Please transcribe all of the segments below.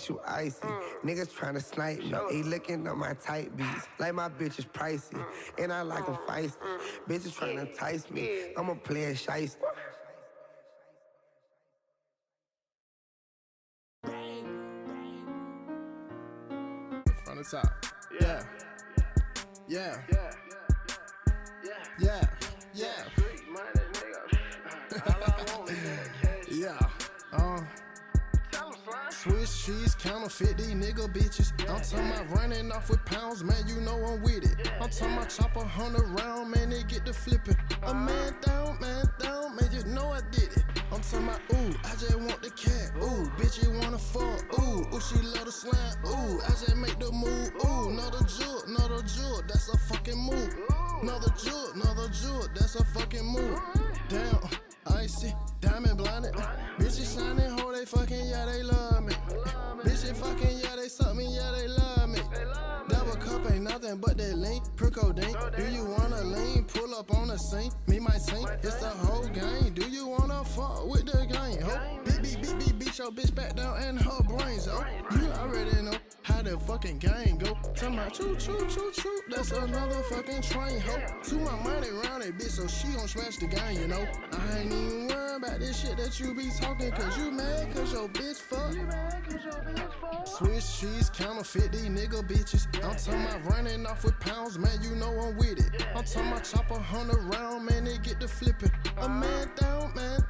you icy. Niggas tryna snipe me. He looking at my tight beats. Like my bitch is pricey. And I like them feisty. Bitches tryna entice me. I'ma play a shiesty. From the top. Yeah. Yeah. Yeah. Yeah. Yeah. Swiss cheese, counterfeit these nigga bitches. I'm talking about running off with pounds, man, you know I'm with it. I'm talking about chop 100 round, man, they get the flipping. A man down, man, you know I did it. I'm talking about, ooh, I just want the cat. Ooh, bitch, you wanna fuck. Ooh, she love the slime. Ooh, I just make the move. Ooh, another jewel, that's a fucking move. Another jewel, that's a fucking move. Damn, icy, diamond blinded. Bitches shining, ho, they fucking, yeah, they love me. Bitches fucking, yeah, they suck me, yeah, they love me. Double cup ain't nothing but that lean, pure codeine. Do you wanna lean, pull up on the scene? Me might sing, it's the whole game. Do you wanna fuck with the gang, ho? Beat your bitch back down and her brains, ho. You already know how the fucking gang go. Tell my choo, that's another fucking train, ho. To my money round that bitch, so she gon' smash the gang, you know. I ain't even worried about this shit that you be talking, cause you mad cause your bitch fuck. Swiss cheese, counterfeit these nigga bitches. I'm talking about running off with pounds, man, you know I'm with it. I'm talking about chop 100 round, man, they get the flipping. A man down, man,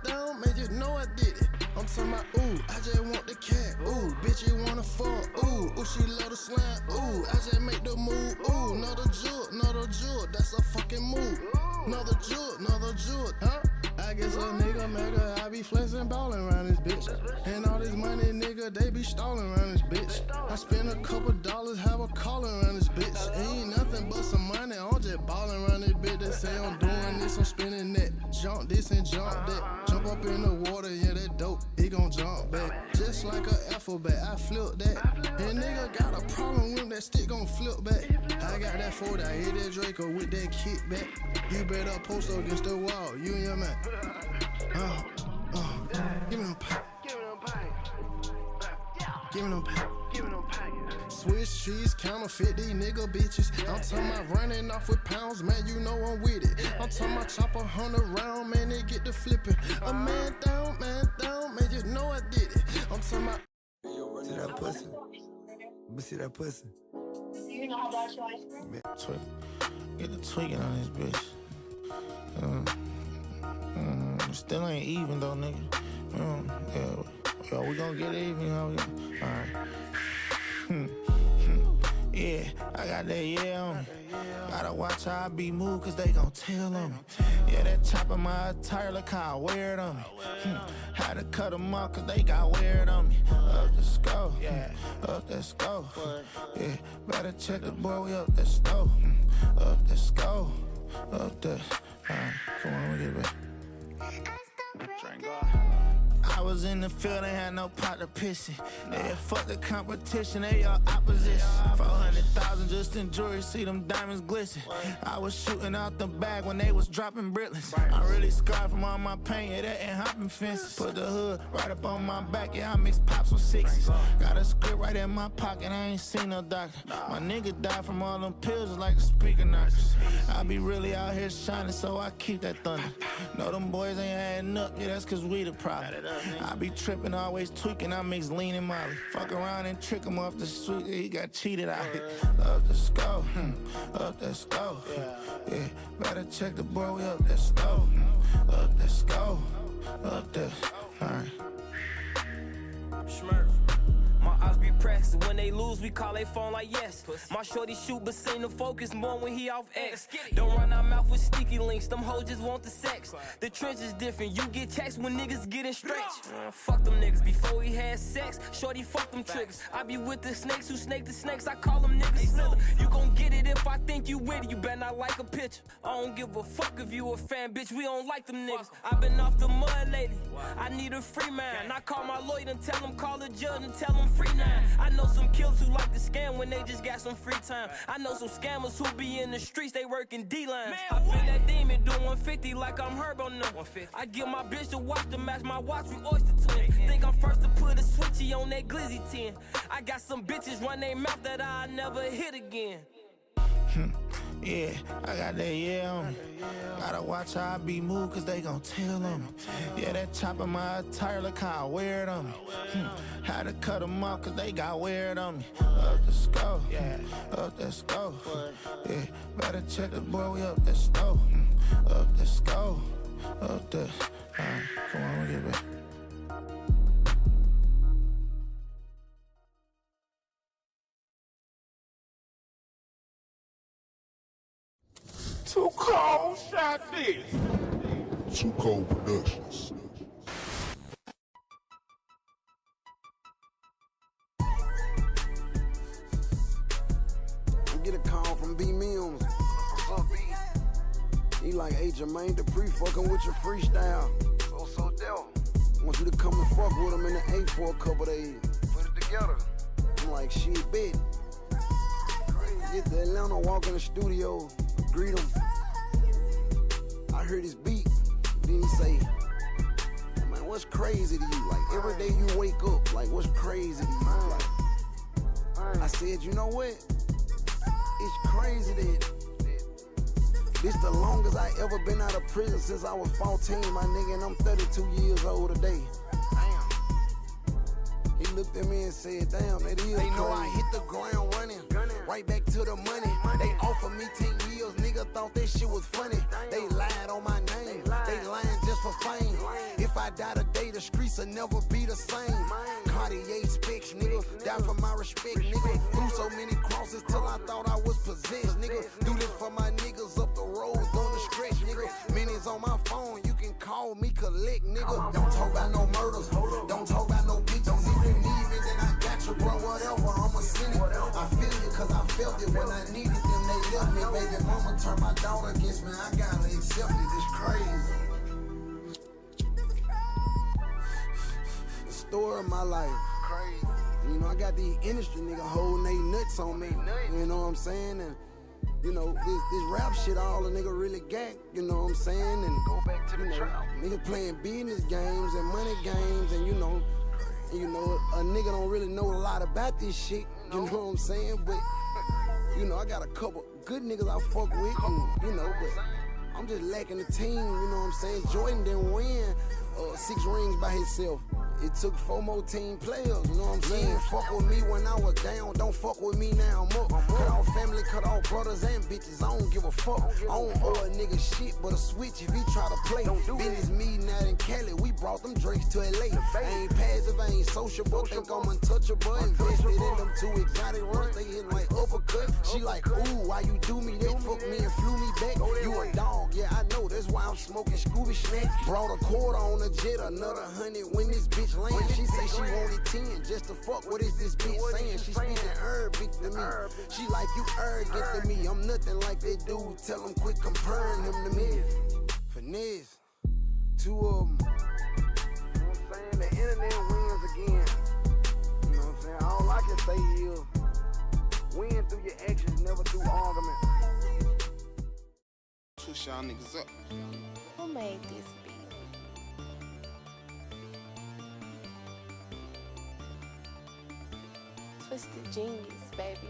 you know I did it. I'm talking about, ooh, I just want the cat. Ooh, bitch, you wanna fuck. Ooh, she love the slime. Ooh, I just make the move. Ooh, another jewel, that's a fucking move. Another jewel, huh? I guess a nigga mega, I be flexing ballin' around this bitch. And all this money, nigga, they be stallin' around this bitch. I spend a couple dollars, have a callin' around this bitch. Ain't nothing but some money, I'm just ballin' around this bitch. They say I'm doing this, I'm spinning that. Jump this and jump that. Jump up in the water, yeah, that dope. He gon' jump back. Just like a alphabet, I flip that. And nigga got a problem with that stick gon' flip back. I got that 40, I hit that Draco with that kickback. You better post up against the wall, you and your man. Give me them pipe. Give me them pipe. Swiss cheese, counterfeit these nigga bitches. I'm talking about running off with pounds, man, you know I'm with it. I'm talking about chop 100 round, man, they get the flipping. A man down, man, you know I did it. I'm talking about. See that pussy? Let me see that pussy. You know how about your ice cream? Get the tweaking on this bitch. Still ain't even though, nigga. Yeah, we gon' get even, ho. Alright. Yeah, I got that yeah on me. Gotta watch how I be moved, cause they gon' tell on me. Yeah, that chop in my attire, look how I wear it on me. Had to cut them off, cause they got weird on me. Up the score, up the score. Yeah, better check the boy, we up the stove. Up the score, up the. Alright, come on, we get back. I was in the field, they had no pot to piss it. Yeah, fuck the competition, they all opposition. 400,000 just in jewelry, see them diamonds glisten. I was shooting out the bag when they was dropping britlets. I'm really scarred from all my pain, yeah, that ain't hopping fences. Put the hood right up on my back, yeah, I mix pops with sixes. Got a script right in my pocket, I ain't seen no doctor. My nigga died from all them pills like a speaker knockers. I be really out here shining, so I keep that thunder. Know them boys ain't adding up, yeah, that's cause we the problem. I be tripping, always tweaking, I mix lean and molly. Fuck around and trick him off the street, he got cheated out here. Up the score, up the score. Yeah, better check the boy, we up that stove. Up the score, up the, alright. Smurf. My eyes be pressed. When they lose, we call they phone like yes. My shorty shoot, but seem to focus more when he off X. Don't run our mouth with sticky links. Them hoes just want the sex. The trench is different. You get text when niggas getting stretched. Fuck them niggas. Before we had sex, shorty fuck them triggers. I be with the snakes who snake the snakes. I call them niggas slither. You gon' get it if I think you with it. You better not like a picture. I don't give a fuck if you a fan, bitch. We don't like them niggas. I been off the mud lately. I need a free man. I call my lawyer and tell him call the judge and tell him free now. I know some killers who like to scam when they just got some free time. I know some scammers who be in the streets, they working D-lines. I been that demon doing 150 like I'm Herb on them. I give my bitch the watch to match my watch with Oyster Twin. Think I'm first to put a switchy on that Glizzy 10. I got some bitches run their mouth that I'll never hit again. Yeah, I got that yeah on me. Gotta watch how I be moved, cause they gon' tell on me. Yeah, that chop in my attire look kinda weird on me. Had to cut them off, cause they got weird on me. Up the scope, yeah, up the scope. Yeah, better check the boy, we up the stove. Up the scope, up the. Come on, we get back. Too cold, shot this. Too Cold Productions. I get a call from B Mills. What's up, B? He like, hey, Jermaine Dupri fucking with your freestyle. So Del. Want you to come and fuck with him in the A for a couple days. Put it together. I'm like, shit, bet. Get to Atlanta, walk in the studio, greet him. I heard his beat. Then he say, hey, man, what's crazy to you? Like, every day you wake up, like, what's crazy to you? Like, I said, you know what? It's crazy that this the longest I ever been out of prison since I was 14, my nigga, and I'm 32 years old today. He looked at me and said, damn, that is crazy. They know I hit the ground running, right back to the money. They offered me 10 years, nigga thought that shit was funny. They lied on my name, they lying just for fame. If I die today, the streets will never be the same. Cartier specs, nigga, die for my respect, nigga. Threw so many crosses till I thought I was possessed, nigga. Do this for my niggas up the road on the stretch, nigga. Minutes on my phone, you can call me collect, nigga. Don't talk about no murders, don't talk about no bitches. If you need me, then I got you, bro, whatever, I'ma send it. I feel it cause I felt it when I needed them, they left me. Baby mama turned my daughter against me, I gotta accept it, it's crazy. The story of my life, crazy. You know, I got the industry nigga holding they nuts on me, you know what I'm saying? And you know, this rap shit all the nigga really got, you know what I'm saying? And go back to the trap. Nigga playing business games and money games, and you know, a nigga don't really know a lot about this shit, you know what I'm saying? But, you know, I got a couple good niggas I fuck with, and, you know, but I'm just lacking the team, you know what I'm saying? Jordan didn't win 6 rings by himself. It took 4 more team players, you know what I'm saying? Fuck with me when I was down, don't fuck with me now, I'm up. Cut off family, cut off brothers and bitches, I don't give a fuck. I don't owe a nigga shit but a switch if he try to play. Business meeting out in Cali, we brought them drinks to LA. I ain't passive, I ain't sociable, think I'm untouchable. Invested in them 2 exotic runs, they hit like uppercut. She like, ooh, why you do me that? Fuck me and flew me back. You a dog, yeah, I know, that's why I'm smoking Scooby Snack. Brought a quarter on a jet, another 100 when this bitch land. She say she wanted 10 just to fuck. What is this bitch saying? She speaking Arabic to me. She like, you arrogant to me. I'm nothing like that dude. Tell him quit comparing him to me. Finesse, 2 of them. You know what I'm saying? The internet wins again. You know what I'm saying? All I can say is win through your actions, never through argument. Push y'all niggas up. Who made this beat? Twisted Genius, baby.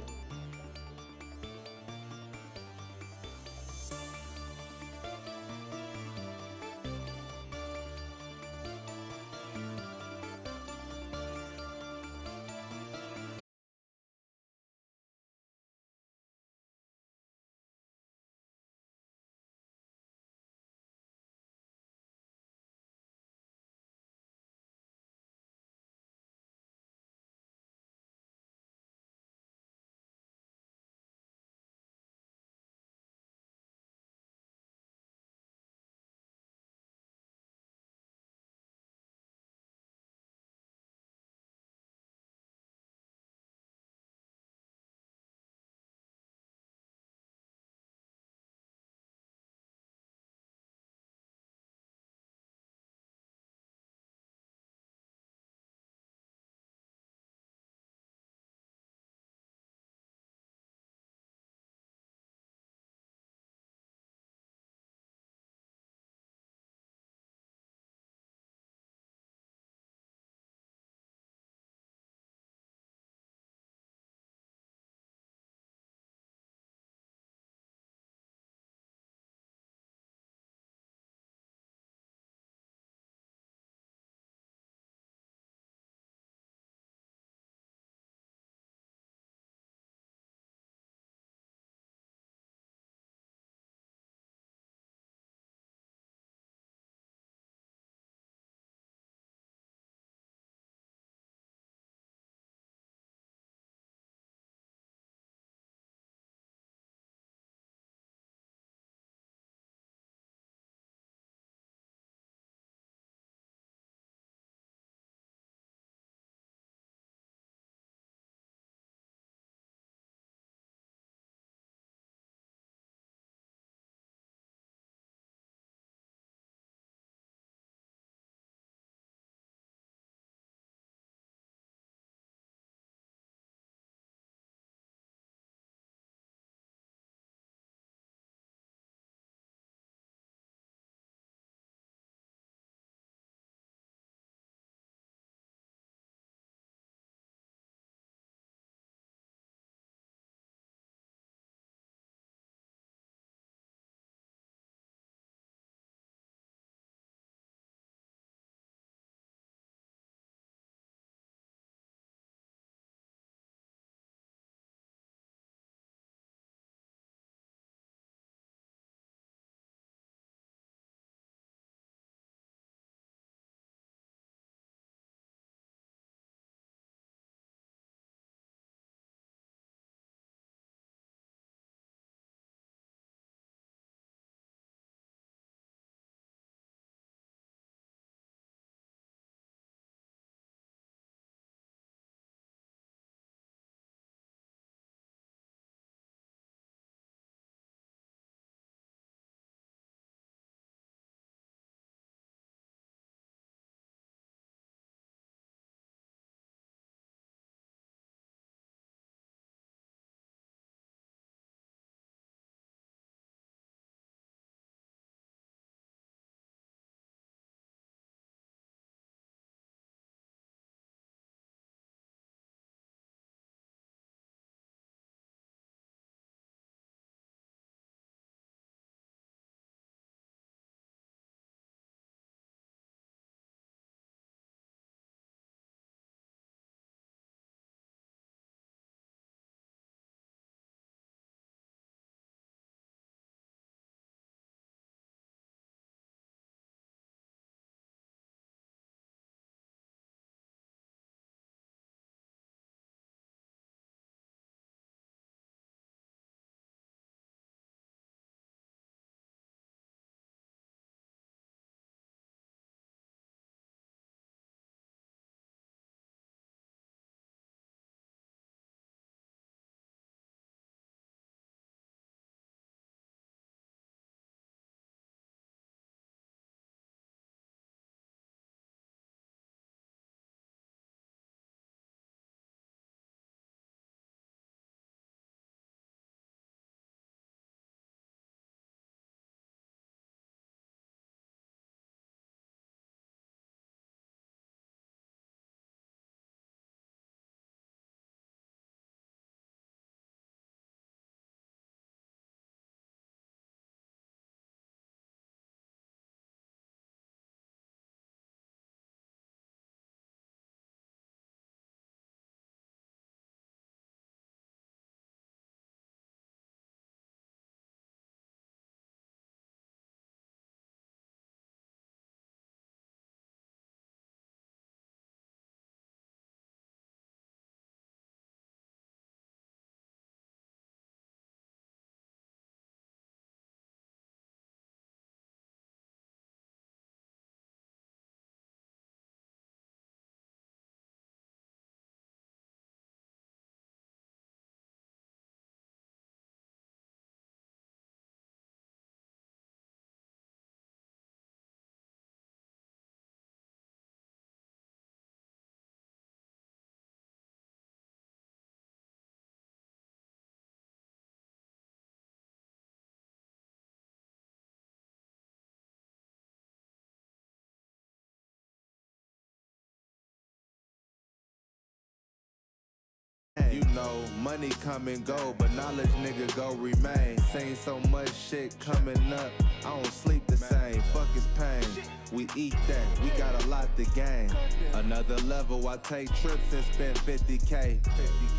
know, money come and go, but knowledge nigga go remain. Seen so much shit coming up, I don't sleep the same. Fuck his pain, we eat that, we got a lot to gain. Another level, I take trips and spend 50K.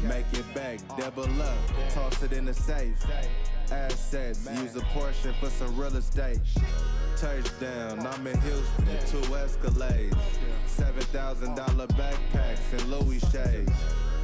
Make it back, double up, toss it in the safe. Assets, use a portion for some real estate. Touchdown, I'm in Houston, 2 Escalades. $7,000 backpacks and Louis shades.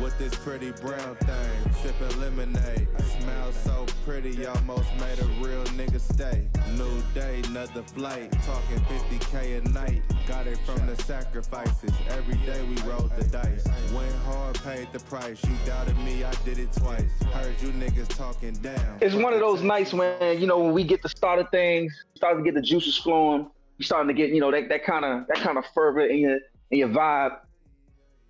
With this pretty brown thing, sipping lemonade. Smile so pretty, almost made a real nigga stay. New day, another flight, talking 50K a night. Got it from the sacrifices, every day we rolled the dice. Went hard, paid the price, you doubted me, I did it twice. Heard you niggas talking down. It's one of those nights when, you know, when we get the start of things, starting to get the juices flowing, you starting to get, you know, that kind of fervor in your vibe.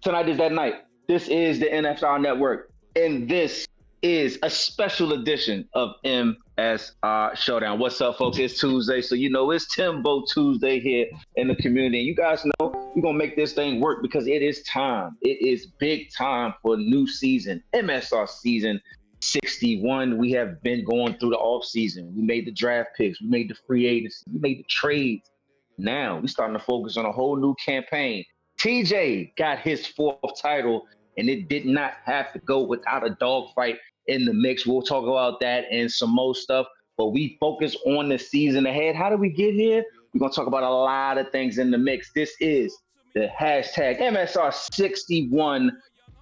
Tonight is that night. This is the NSR Network, and this is a special edition of MSR Showdown. What's up, folks? It's Tuesday, so you know it's Timbo Tuesday here in the community. And you guys know we're going to make this thing work because it is time. It is big time for a new season, MSR season 61. We have been going through the off season. We made the draft picks. We made the free agency. We made the trades. Now we're starting to focus on a whole new campaign. TJ got his 4th title, and it did not have to go without a dogfight in the mix. We'll talk about that and some more stuff, but we focus on the season ahead. How did we get here? We're going to talk about a lot of things in the mix. This is the hashtag MSR 61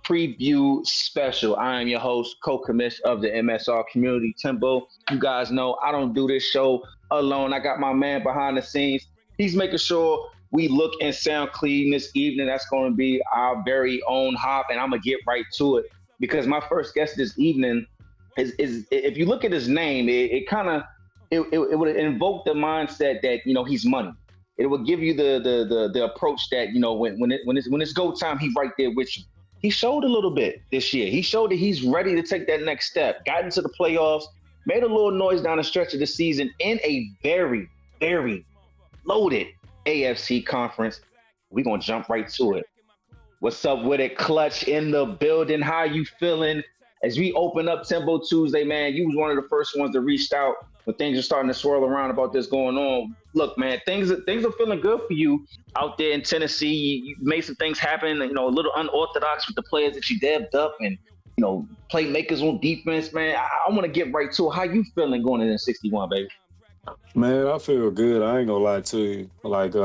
preview special. I am your host, co-commish of the MSR community, Timbo. You guys know I don't do this show alone. I got my man behind the scenes. He's making sure we look and sound clean this evening. That's going to be our very own Hop, and I'm going to get right to it because my first guest this evening is if you look at his name, it would invoke the mindset that, you know, he's money. It would give you the approach that, you know, when it's go time, he's right there with you. He showed a little bit this year. He showed that he's ready to take that next step, got into the playoffs, made a little noise down the stretch of the season in a very, very loaded AFC conference. We're going to jump right to it. What's up with it? Clutch in the building. How you feeling? As we open up Timbo Tuesday, man, you was one of the first ones that reached out when things are starting to swirl around about this going on. Look, man, things are feeling good for you out there in Tennessee. You made some things happen, you know, a little unorthodox with the players that you dabbed up and, you know, playmakers on defense, man. I want to get right to it. How you feeling going into 61, baby? Man, I feel good. I ain't gonna lie to you. Like,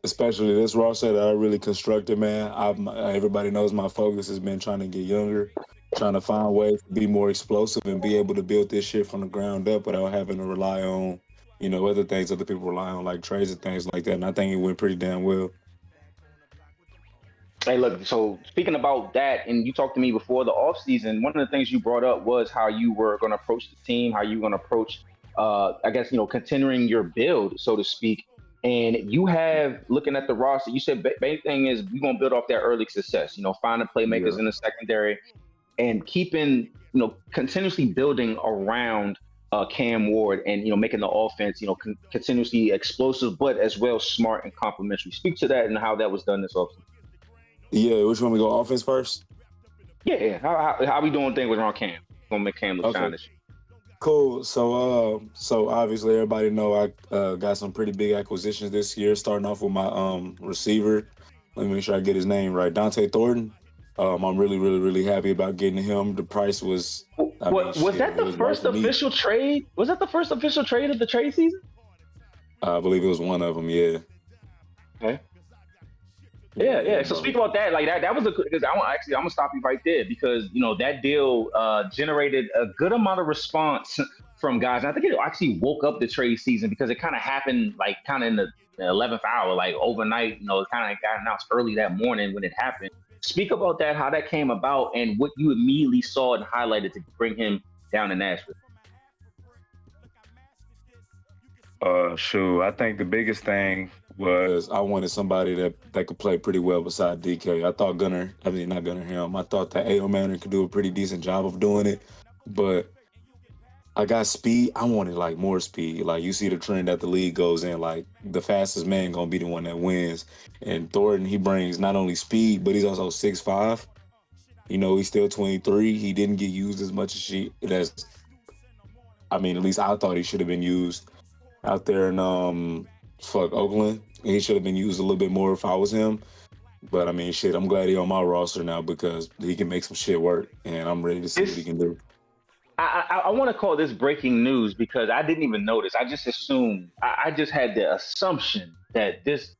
especially this roster that I really constructed, man. Everybody knows my focus has been trying to get younger, trying to find ways to be more explosive and be able to build this shit from the ground up without having to rely on, you know, other things other people rely on, like trades and things like that. And I think it went pretty damn well. Hey, look, so speaking about that, and you talked to me before the offseason, one of the things you brought up was how you were going to approach the team, how you were going to approach I guess, you know, continuing your build, so to speak. And you have, looking at the roster, you said main thing is we're going to build off that early success, you know, finding playmakers in the secondary and keeping, you know, continuously building around Cam Ward and, you know, making the offense, you know, continuously explosive, but as well smart and complementary. Speak to that and how that was done this offseason. Yeah, which one we go offense first? Yeah, how we doing things around Cam? Going to make Cam look shine this year. Cool. So obviously everybody know I got some pretty big acquisitions this year, starting off with my receiver. Let me make sure I get his name right. Dante Thornton. I'm really, really, really happy about getting him. The price was... Was that the first official trade? Was that the first official trade of the trade season? I believe it was one of them, yeah. Okay. Yeah. So speak about that. Like that was because I'm gonna stop you right there because, you know, that deal generated a good amount of response from guys. And I think it actually woke up the trade season because it kind of happened like kind of in the 11th hour, like overnight. You know, it kind of got announced early that morning when it happened. Speak about that, how that came about, and what you immediately saw and highlighted to bring him down to Nashville. Sure. I think the biggest thing was I wanted somebody that could play pretty well beside DK. I thought I thought that A.O. Manning could do a pretty decent job of doing it, but I got speed. I wanted like more speed. Like you see the trend that the league goes in, like the fastest man gonna be the one that wins. And Thornton, he brings not only speed, but he's also 6'5". You know, he's still 23. He didn't get used as much as I mean, at least I thought he should have been used out there in Oakland. He should have been used a little bit more if I was him. But I mean, shit, I'm glad he's on my roster now because he can make some shit work, and I'm ready to see what he can do. I want to call this breaking news because I didn't even notice. I just assumed. I just had the assumption that this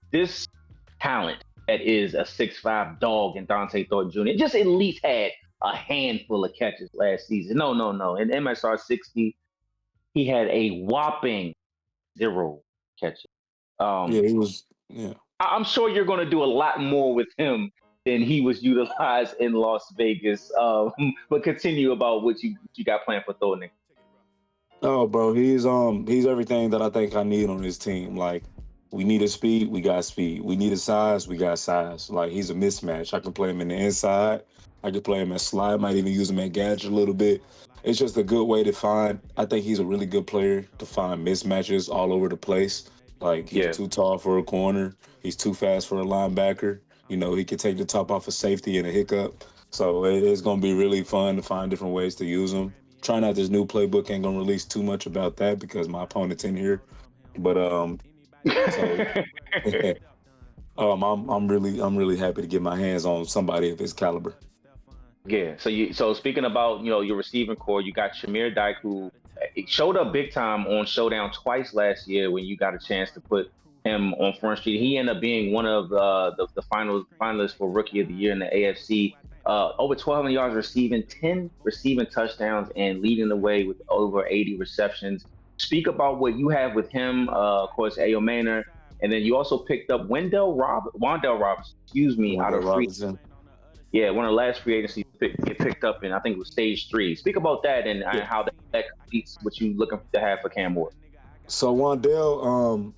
talent that is a 6'5" dog in Dante Thornton Jr. just at least had a handful of catches last season. No. In MSR 60, he had a whopping 0 catches. He was. Yeah. I'm sure you're going to do a lot more with him than he was utilized in Las Vegas. But continue about what you got planned for Thornton. Oh, bro, he's everything that I think I need on this team. Like, we need a speed, we got speed. We need a size, we got size. Like, he's a mismatch. I can play him in the inside. I can play him at slide. Might even use him at gadget a little bit. It's just a good way to find. I think he's a really good player to find mismatches all over the place. Like, he's too tall for a corner. He's too fast for a linebacker. You know, he can take the top off a safety in a hiccup. So it's going to be really fun to find different ways to use him. Trying out this new playbook, ain't going to release too much about that because my opponent's in here. But I'm really happy to get my hands on somebody of his caliber. Yeah. So speaking about, your receiving core, you got Shamir Dyke, who showed up big time on Showdown twice last year when you got a chance to put him on Front Street. He ended up being one of the finalists for Rookie of the Year in the AFC. Over 1,200 yards receiving, 10 receiving touchdowns, and leading the way with over 80 receptions. Speak about what you have with him, of course, Ayo Manor, and then you also picked up Wandale Robinson, out of free. Yeah, one of the last free agencies get picked up in, I think it was stage 3. Speak about that and how that completes what you looking to have for Cam Ward. So Wandale,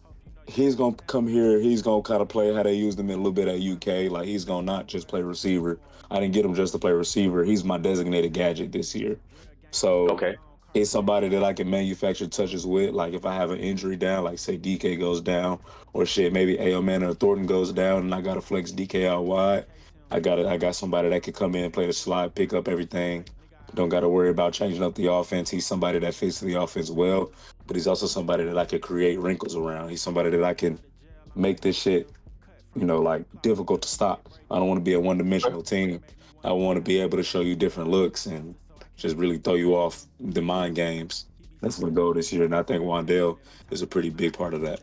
he's going to come here. He's going to kind of play how they used him in a little bit at UK. Like, he's going to not just play receiver. I didn't get him just to play receiver. He's my designated gadget this year. So it's somebody that I can manufacture touches with. Like, if I have an injury down, like, say, DK goes down, or shit, maybe Ayo Manor or Thornton goes down, and I got to flex DK out wide. I got somebody that could come in, play the slide, pick up everything. Don't got to worry about changing up the offense. He's somebody that fits the offense well, but he's also somebody that I could create wrinkles around. He's somebody that I can make this shit, like, difficult to stop. I don't want to be a one-dimensional team. I want to be able to show you different looks and just really throw you off the mind games. That's the goal this year, and I think Wandale is a pretty big part of that.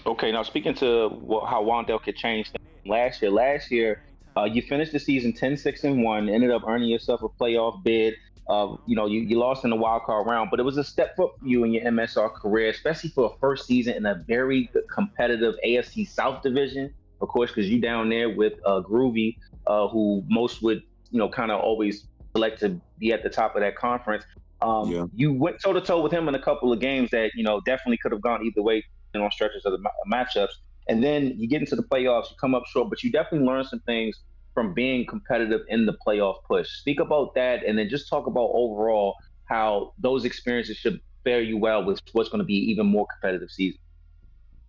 Okay, now speaking to how Wandale could change things. Last year, you finished the season 10-6-1, ended up earning yourself a playoff bid. You lost in the wild card round, but it was a step up for you in your MSR career, especially for a first season in a very competitive AFC South division, of course, because you down there with Groovy, who most would, kind of always select to be at the top of that conference. You went toe-to-toe with him in a couple of games that, definitely could have gone either way on stretches of the matchups. And then you get into the playoffs, you come up short, but you definitely learn some things from being competitive in the playoff push. Speak about that, and then just talk about overall how those experiences should fare you well with what's going to be even more competitive season.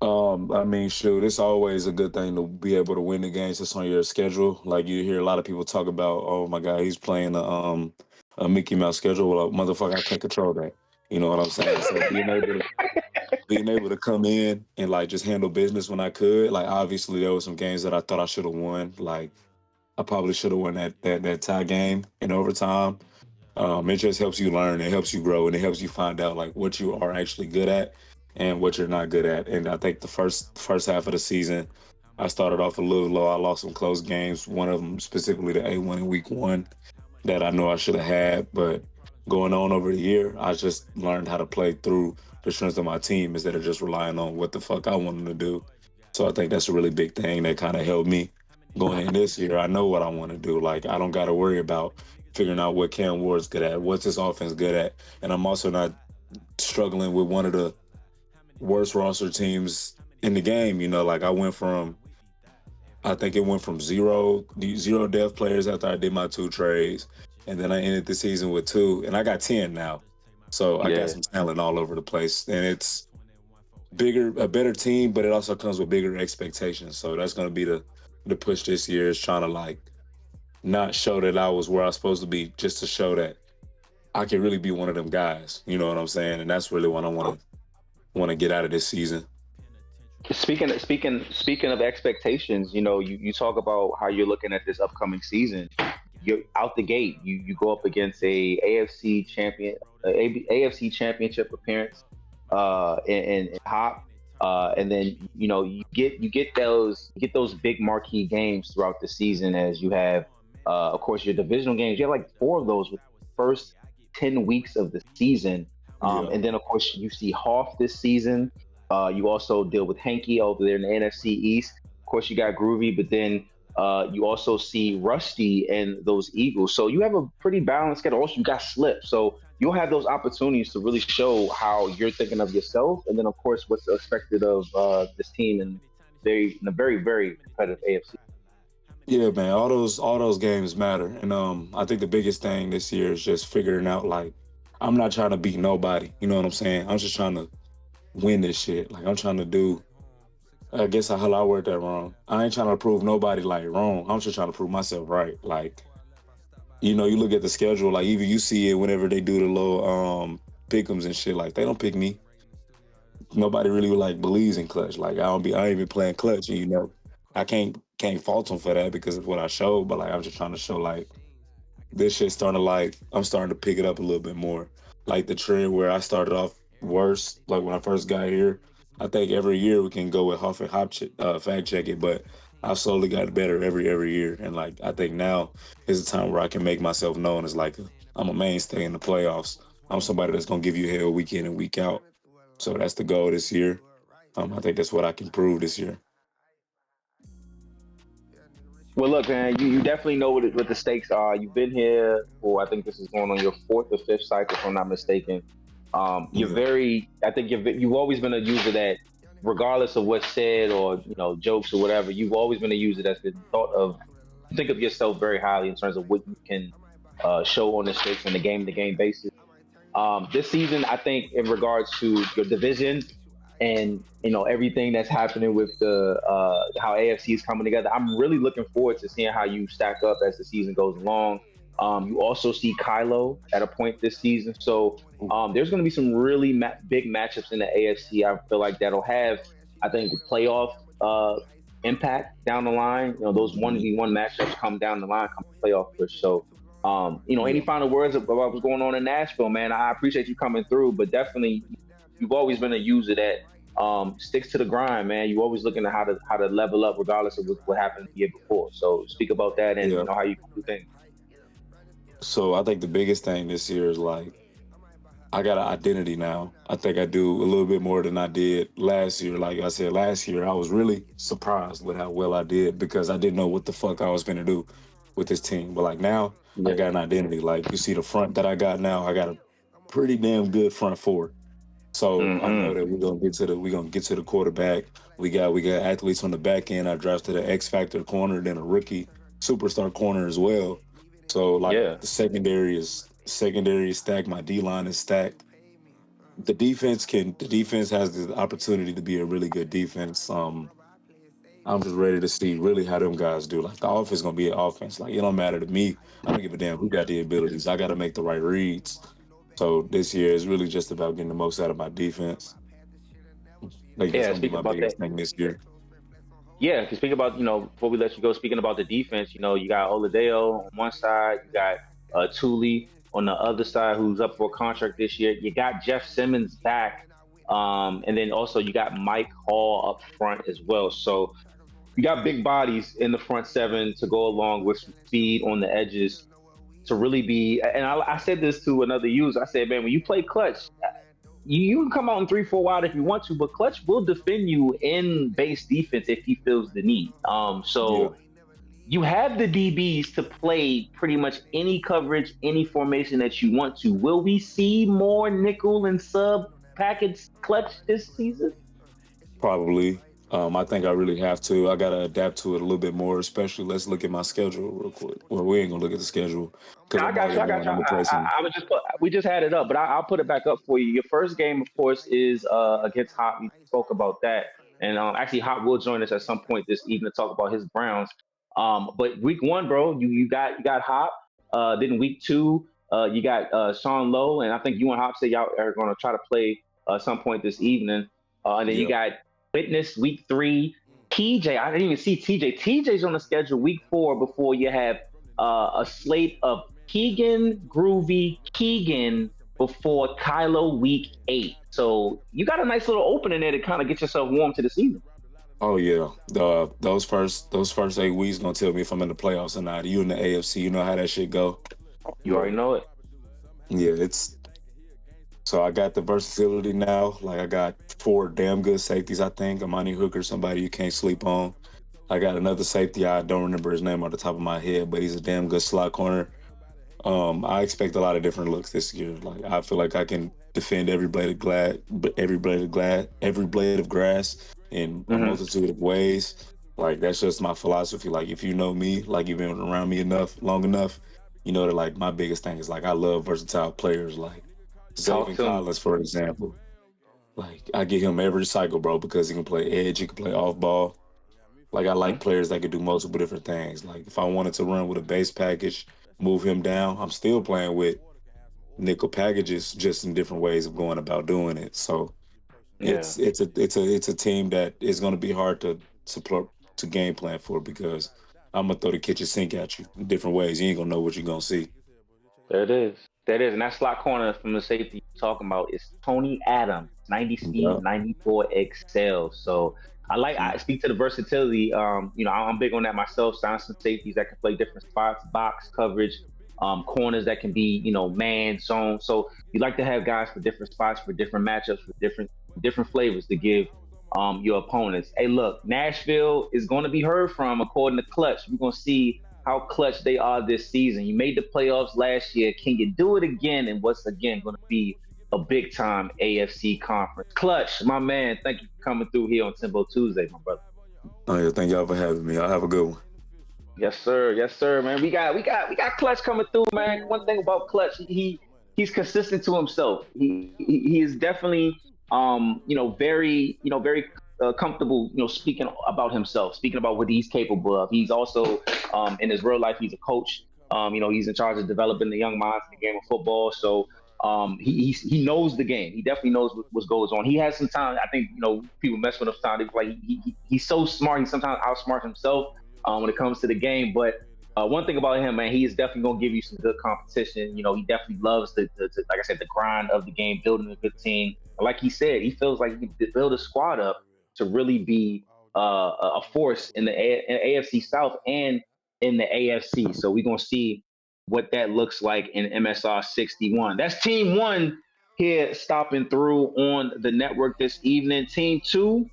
I mean, shoot, it's always a good thing to be able to win the games that's on your schedule. Like, you hear a lot of people talk about, oh my God, he's playing a Mickey Mouse schedule. Well, motherfucker, I can't control that. You know what I'm saying? So being able to come in and, like, just handle business when I could. Like, obviously there were some games that I thought I should have won. Like, I probably should have won that tie game in overtime. It just helps you learn, it helps you grow, and it helps you find out, like, what you are actually good at and what you're not good at. And I think the first half of the season, I started off a little low. I lost some close games, one of them specifically the A1 in week 1 that I know I should have had. But going on over the year, I just learned how to play through the strength of my team instead of just relying on what the fuck I wanted to do. So I think that's a really big thing that kind of helped me going in this year. I know what I want to do. Like, I don't got to worry about figuring out what Cam Ward's good at, what's his offense good at. And I'm also not struggling with one of the worst roster teams in the game. Like, I think it went from zero depth players after I did my 2 trades. And then I ended the season with 2, and I got 10 now. So I got some talent all over the place. And it's a better team, but it also comes with bigger expectations. So that's going to be the push this year, is trying to, like, not show that I was where I was supposed to be, just to show that I can really be one of them guys. You know what I'm saying? And that's really what I want to get out of this season. Speaking of expectations, you know, you talk about how you're looking at this upcoming season. You're out the gate. You go up against a AFC championship appearance in Hop, and then you know you get those big marquee games throughout the season, as you have of course your divisional games. You have like 4 of those with the first 10 weeks of the season, and then of course you see Hoff this season. You also deal with Hanky over there in the NFC East. Of course, you got Groovy, but then you also see Rusty and those Eagles. So you have a pretty balanced schedule. Also, you got Slip. So you'll have those opportunities to really show how you're thinking of yourself. And then, of course, what's expected of this team in a very, very competitive AFC. Yeah, man, all those games matter. And I think the biggest thing this year is just figuring out, like, I'm not trying to beat nobody. You know what I'm saying? I'm just trying to win this shit. Like, I'm trying to do, I guess I worded that wrong. I ain't trying to prove nobody like wrong. I'm just trying to prove myself right. Like, you know, you look at the schedule, like even you see it whenever they do the little pick'ems and shit, like they don't pick me. Nobody really like believes in clutch. Like I ain't even playing clutch, and you know, I can't fault them for that because it's what I showed, but like I'm just trying to show like this shit's starting to like I'm starting to pick it up a little bit more. Like the trend where I started off worse, like when I first got here. I think every year we can go with Huff and Hop fact check it, but I've slowly got better every year. And like I think now is the time where I can make myself known as like I'm a mainstay in the playoffs. I'm somebody that's gonna give you hell week in and week out. So that's the goal this year. I think that's what I can prove this year. Well, look, man, you definitely know what the stakes are. You've been here for, I think this is going on your 4th or 5th cycle, if I'm not mistaken. You've always been a user that, regardless of what's said or, you know, jokes or whatever, you've always been a user that's been think of yourself very highly in terms of what you can show on the stakes on the game-to-game basis. This season, I think in regards to your division and, you know, everything that's happening with the how AFC is coming together, I'm really looking forward to seeing how you stack up as the season goes along. You also see Kylo at a point this season. So there's going to be some really big matchups in the AFC. I feel like that'll have, I think, playoff impact down the line. You know, those 1v1 matchups come down the line, come playoff push. So, you know, any final words about what's going on in Nashville, man? I appreciate you coming through, but definitely you've always been a user that sticks to the grind, man. You always looking at how to level up regardless of what happened the year before. So speak about that and you know how you do things. So I think the biggest thing this year is like, I got an identity now. I think I do a little bit more than I did last year. Like I said, last year I was really surprised with how well I did because I didn't know what the fuck I was going to do with this team. But like now I got an identity. Like you see the front that I got now, I got a pretty damn good front 4. So I know that we're gonna get to the quarterback. We got athletes on the back end. I drafted an X Factor corner, then a rookie superstar corner as well. So like the secondary is stacked. My D line is stacked. The defense has the opportunity to be a really good defense. I'm just ready to see really how them guys do. Like the offense is gonna be an offense. Like it don't matter to me. I don't give a damn who got the abilities. I got to make the right reads. So this year is really just about getting the most out of my defense. Like that's gonna be my biggest thing this year. Yeah, because speaking about, you know, before we let you go, speaking about the defense, you know, you got Oladeo on one side, you got Thule on the other side, who's up for a contract this year. You got Jeff Simmons back, and then also you got Mike Hall up front as well. So you got big bodies in the front 7 to go along with some speed on the edges to really be. And I said this to another user. I said, man, when you play clutch, you can come out in 3-4 wide if you want to, but clutch will defend you in base defense if he feels the need. You have the DBs to play pretty much any coverage, any formation that you want to. Will we see more nickel and sub package clutch this season? Probably. I think I really have to. I got to adapt to it a little bit more, especially let's look at my schedule real quick. Well, we ain't going to look at the schedule. I got you. We just had it up, but I'll put it back up for you. Your first game, of course, is against Hop. We spoke about that. And actually, Hop will join us at some point this evening to talk about his Browns. But week 1, bro, you got Hop. Then week 2, you got Sean Lowe, and I think you and Hop said y'all are going to try to play some point this evening. And then you got Witness week 3. TJ, I didn't even see TJ. TJ's on the schedule week 4 before you have a slate of Keegan, Groovy, Keegan before Kylo week 8. So you got a nice little opening there to kind of get yourself warm to the season. Oh yeah, those first 8 weeks gonna tell me if I'm in the playoffs or not. You in the AFC, you know how that shit go. You already know it. Yeah, so I got the versatility now. Like I got 4 damn good safeties. I think Amani Hooker, somebody you can't sleep on. I got another safety. I don't remember his name on the top of my head, but he's a damn good slot corner. I expect a lot of different looks this year. Like I feel like I can defend every blade of grass in a multitude of ways. Like that's just my philosophy. Like if you know me, like you've been around me long enough, you know that like my biggest thing is like I love versatile players. Like Zayvon Collins, for example. Like I get him every cycle, bro, because he can play edge, he can play off ball. Like I like players that can do multiple different things. Like if I wanted to run with a base package, move him down, I'm still playing with nickel packages, just in different ways of going about doing it. So it's a team that is going to be hard to game plan for, because I'm gonna throw the kitchen sink at you in different ways. You ain't gonna know what you're gonna see. There it is. And that slot corner from the safety you're talking about is Tony Adams, 90 speed, 94 excel. So I speak to the versatility. I'm big on that myself. Sign some safeties that can play different spots, box coverage, corners that can be, man, zone. So you like to have guys for different spots, for different matchups, for different flavors to give your opponents. Hey, look, Nashville is going to be heard from according to Clutch. We're going to see how clutch they are this season. You made the playoffs last year. Can you do it again? And what's again going to be a big time AFC conference? Clutch, my man, thank you for coming through here on Timbo Tuesday, my brother. Oh yeah, thank y'all for having me. I'll have a good one. Yes, sir, man. We got Clutch coming through, man. One thing about Clutch, he's consistent to himself. He is definitely very comfortable, speaking about himself, speaking about what he's capable of. He's also, in his real life, he's a coach. He's in charge of developing the young minds in the game of football. So he knows the game. He definitely knows what goes on. He has some time. I think, people mess with him sometimes. Like he's so smart. He sometimes outsmarts himself when it comes to the game. But one thing about him, man, he is definitely going to give you some good competition. He definitely loves the like I said, the grind of the game, building a good team. Like he said, he feels like he can build a squad up to really be a force in the AFC South and in the AFC. So we're going to see what that looks like in MSR 61. That's Team 1 here stopping through on the network this evening. Team 2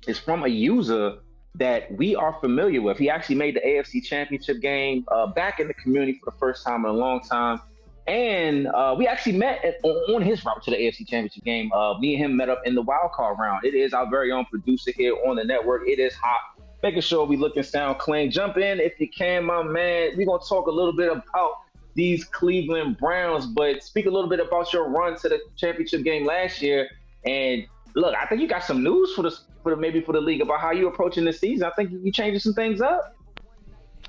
is from a user that we are familiar with. He actually made the AFC Championship game back in the community for the first time in a long time. And we actually met on his route to the AFC Championship game. Me and him met up in the wild card round. It is our very own producer here on the network. It is Hop, making sure we look and sound clean. Jump in if you can, my man. We're going to talk a little bit about these Cleveland Browns, but speak a little bit about your run to the championship game last year. And look, I think you got some news for the league about how you're approaching this season. I think you changing some things up.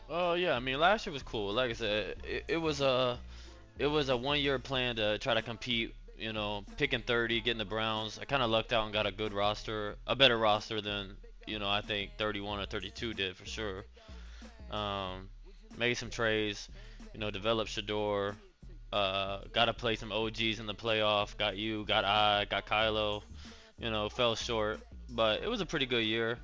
Oh yeah, I mean last year was cool. Like I said, it was a 1-year plan to try to compete, picking 30, getting the Browns. I kind of lucked out and got a good roster, a better roster than, I think 31 or 32 did for sure. Made some trades, developed Shador, got to play some OGs in the playoff, got Kylo, fell short, but it was a pretty good year.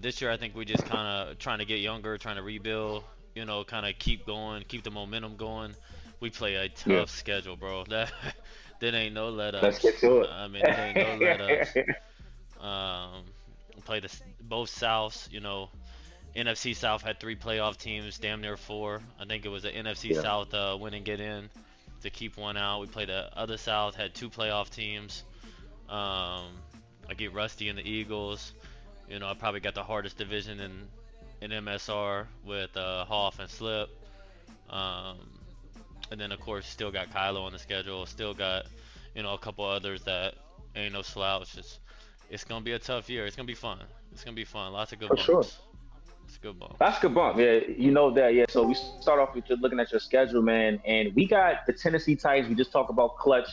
This year I think we just kind of trying to get younger, trying to rebuild, kind of keep going, keep the momentum going. We play a tough schedule, bro. That ain't no let up. Let's get to it. I mean, it ain't no let up. Play both Souths, NFC South had 3 playoff teams, damn near 4. I think it was the NFC South win and get in to keep one out. We played the other South, had 2 playoff teams. I get Rusty and the Eagles. I probably got the hardest division in MSR with Hoff and Slip. And then of course still got Kylo on the schedule. Still got a couple others that ain't no slouch. It's gonna be a tough year. It's gonna be fun. Lots of good ones. Sure. It's a good bump. That's a good bump. Yeah, you know that. Yeah. So we start off with just looking at your schedule, man, and we got the Tennessee Titans. We just talked about Clutch.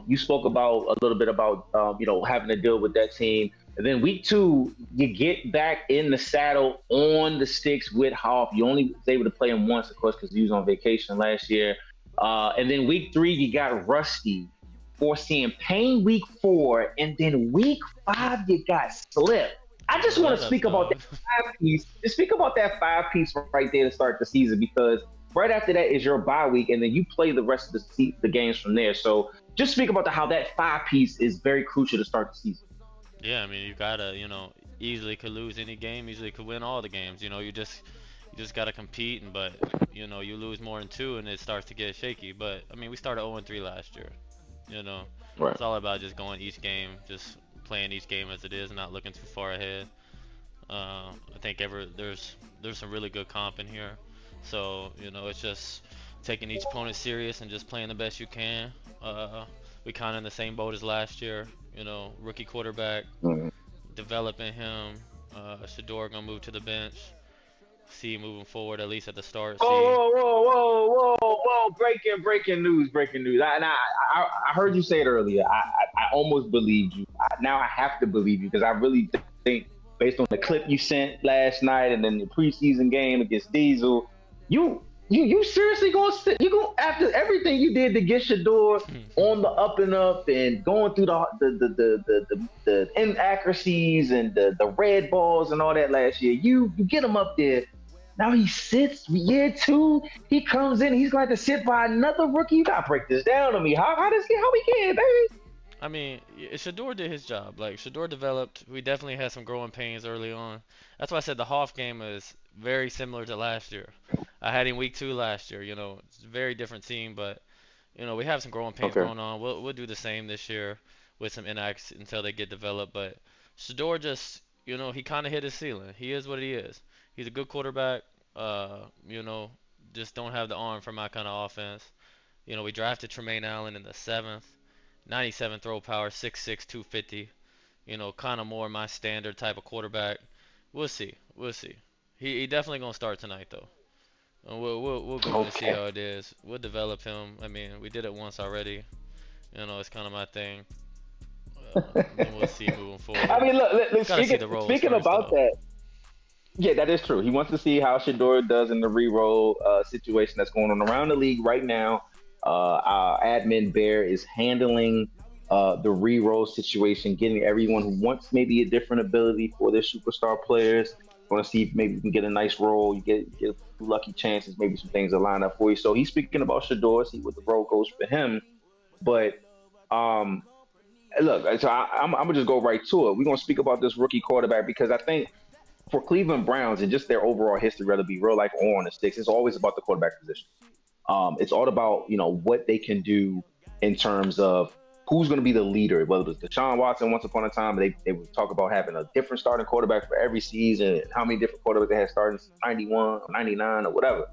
You spoke about a little bit about having to deal with that team. And then week 2, you get back in the saddle on the sticks with Hoff. You only was able to play him once, of course, because he was on vacation last year. And then week 3, you got Rusty foreseeing pain week 4, and then week 5, you got Slip. I just want to speak about that 5-piece. Just speak about that 5-piece right there to start the season, because right after that is your bye week, and then you play the rest of the games from there. So just speak about how that 5-piece is very crucial to start the season. Yeah, I mean, you gotta, easily could lose any game, easily could win all the games. You just gotta compete, but you lose more than 2, and it starts to get shaky. But I mean, we started 0-3 last year. Right. It's all about just going each game, just playing each game as it is, not looking too far ahead. I think there's some really good comp in here, so it's just taking each opponent serious and just playing the best you can. We kind of in the same boat as last year. Rookie quarterback, developing him. Shedeur gonna move to the bench. See moving forward, at least at the start. Whoa! Breaking news! I heard you say it earlier. I almost believed you. Now I have to believe you, because I really think, based on the clip you sent last night and then the preseason game against Diesel, you seriously gonna after everything you did to get Shedeur on the up and up and going through the inaccuracies and the red balls and all that last year, you get him up there. Now he sits year 2. He comes in. He's going to sit by another rookie. You gotta break this down to me. How we get, baby? I mean, Shedeur did his job. Like, Shedeur developed. We definitely had some growing pains early on. That's why I said the Hoff game is very similar to last year. I had him week 2 last year. It's a very different team, but we have some growing pains going on. We'll do the same this year with some inacts until they get developed. But Shedeur just, he kind of hit his ceiling. He is what he is. He's a good quarterback. Just don't have the arm for my kind of offense. We drafted Tremaine Allen in the 7th. 97 throw power, 6'6", 250. Kind of more my standard type of quarterback. We'll see. He definitely gonna start tonight though. And we'll go and see how it is. We'll develop him. I mean, we did it once already. It's kind of my thing. And we'll see moving forward. I mean, look speaking about that. Yeah, that is true. He wants to see how Shedeur does in the re-roll situation that's going on around the league right now. Our admin Bear is handling the re-roll situation, getting everyone who wants maybe a different ability for their superstar players. Want to see if maybe you can get a nice roll. You get a few lucky chances, maybe some things that line up for you. So he's speaking about Shedeur, see what the roll goes for him. But look, so I'm gonna just go right to it. We're gonna speak about this rookie quarterback, because I think for Cleveland Browns and just their overall history, whether it be real life or on the sticks, it's always about the quarterback position. It's all about, what they can do in terms of who's going to be the leader. Whether it was Deshaun Watson once upon a time, they would talk about having a different starting quarterback for every season, and how many different quarterbacks they had starting since 91 or 99 or whatever.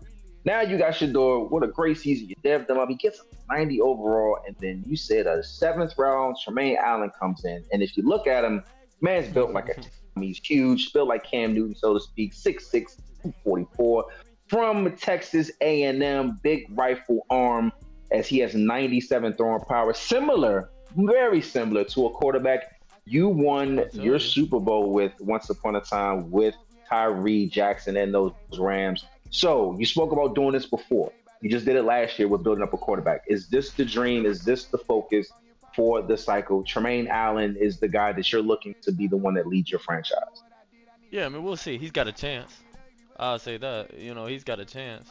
Now you got Shedeur. What a great season. You devved him up. He gets 90 overall, and then you said a 7th round, Tremaine Allen comes in. And if you look at him, man's built like he's huge, built like Cam Newton, so to speak, 6'6", 244. From Texas A&M, big rifle arm, as he has 97 throwing power. Very similar to a quarterback you won your Super Bowl with once upon a time with Tyree Jackson and those Rams. So you spoke about doing this before. You just did it last year with building up a quarterback. Is this the dream? Is this the focus for the cycle? Tremaine Allen is the guy that you're looking to be the one that leads your franchise. Yeah, I mean, we'll see. He's got a chance. I'll say that. He's got a chance.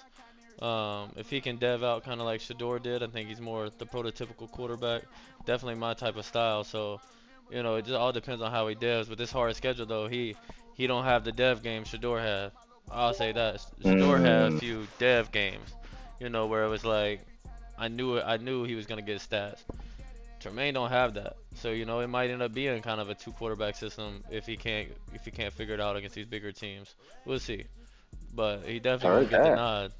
If he can dev out kind of like Shedeur did, I think he's more the prototypical quarterback. Definitely my type of style. So, it just all depends on how he devs. With this hard schedule, though, he don't have the dev game Shedeur had. I'll say that. Shedeur had a few dev games, where it was like, I knew he was gonna get stats. Tremaine don't have that, so it might end up being kind of a 2 quarterback system if he can't figure it out against these bigger teams. We'll see, but he definitely will get the nod.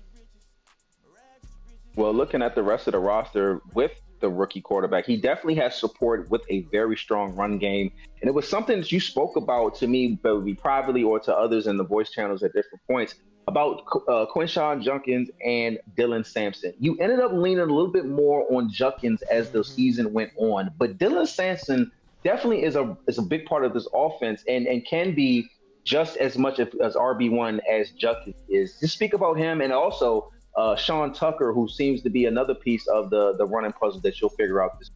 Well, looking at the rest of the roster with the rookie quarterback. He definitely has support with a very strong run game. And it was something that you spoke about to me, maybe privately or to others in the voice channels at different points, about Quinshon Judkins and Dylan Sampson. You ended up leaning a little bit more on Judkins as the season went on, but Dylan Sampson definitely is a big part of this offense and can be just as much as RB1 as Judkins is. Just speak about him, and also Sean Tucker, who seems to be another piece of the running puzzle that you'll figure out this.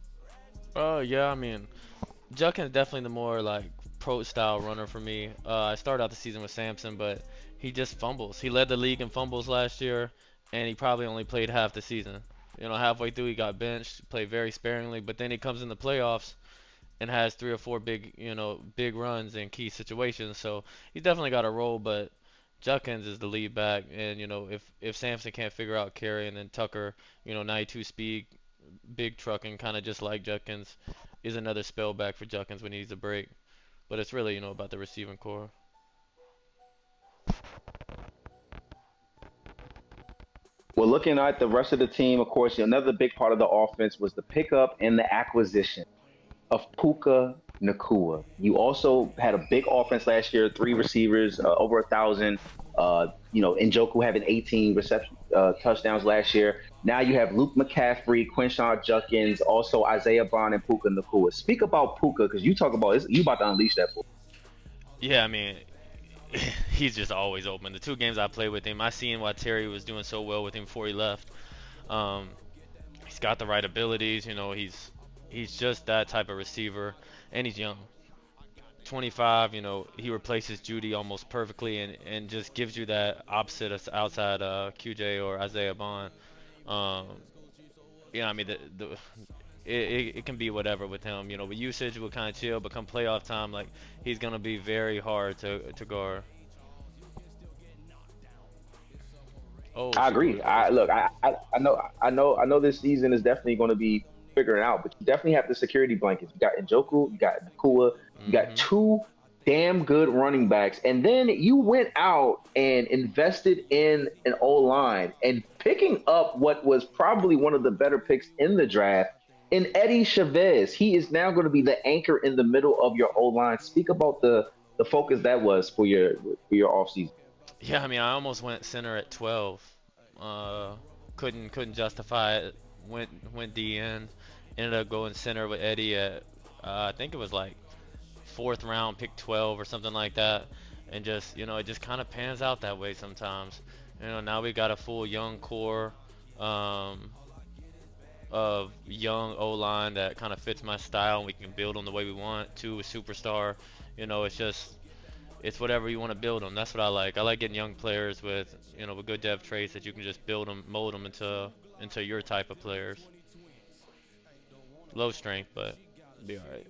Yeah, I mean, Judkins definitely the more like pro style runner for me. I started out the season with Sampson, but he just fumbles. He led the league in fumbles last year, and he probably only played half the season. You know, halfway through he got benched, played very sparingly, but then he comes in the playoffs and has 3 or 4 big runs in key situations. So he's definitely got a role, but Judkins is the lead back, and if Sampson can't figure out carry, and then Tucker, 92 speed, big trucking, kind of just like Judkins, is another spell back for Judkins when he needs a break. But it's really about the receiving core. Well, looking at the rest of the team, of course, another big part of the offense was the pickup and the acquisition of Puka Nacua. You also had a big offense last year, 3 receivers, over 1,000. Njoku having 18 touchdowns last year. Now you have Luke McCaffrey, Quinshon Judkins, also Isaiah Bond and Puka Nacua. Speak about Puka, because you talk about you about to unleash that. Yeah, I mean, he's just always open. The 2 games I played with him, I seen why Terry was doing so well with him before he left. He's got the right abilities. He's just that type of receiver, and he's young. 25, he replaces Judy almost perfectly, and just gives you that opposite outside QJ or Isaiah Bond. I mean, it can be whatever with him. With usage, we'll kind of chill, but come playoff time, like, he's gonna be very hard to guard. Oh, I agree. I know this season is definitely going to be figuring out, but you definitely have the security blankets. You got Njoku, you got Nacua, you got 2 damn good running backs, and then you went out and invested in an O-line and picking up what was probably one of the better picks in the draft in Eddie Chavez. He is now going to be the anchor in the middle of your O-line. Speak about the focus that was for your offseason. Yeah, I mean, I almost went center at 12. Couldn't justify it. Went DN. Ended up going center with Eddie at I think it was like 4th round, pick 12 or something like that. And just it just kind of pans out that way sometimes. Now we got a full young core of young O-line that kind of fits my style, and we can build them the way we want to. A superstar, it's whatever you want to build them. That's what I like. I like getting young players with with good depth traits that you can just build them, mold them into your type of players. Low strength, but he'll be all right.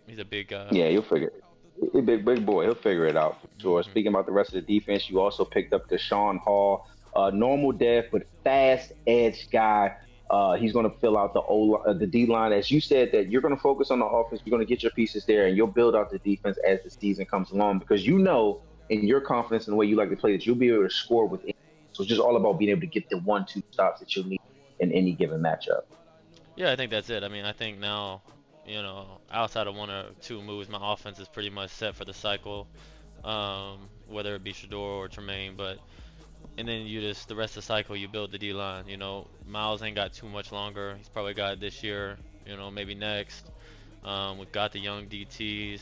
He's a big guy. Yeah, you'll figure it. He's a big boy. He'll figure it out for sure. Mm-hmm. Speaking about the rest of the defense, you also picked up Deshaun Hall, normal depth but fast edge guy. He's going to fill out the D line. As you said, that you're going to focus on the offense. You're going to get your pieces there, and you'll build out the defense as the season comes along, because in your confidence in the way you like to play that you'll be able to score with it. So it's just all about being able to get the 1-2 stops that you'll need in any given matchup. Yeah, I think that's it. I mean, I think now, outside of 1 or 2 moves, my offense is pretty much set for the cycle, whether it be Shedeur or Tremaine. And then the rest of the cycle, you build the D-line. Miles ain't got too much longer. He's probably got it this year, maybe next. We've got the young DTs,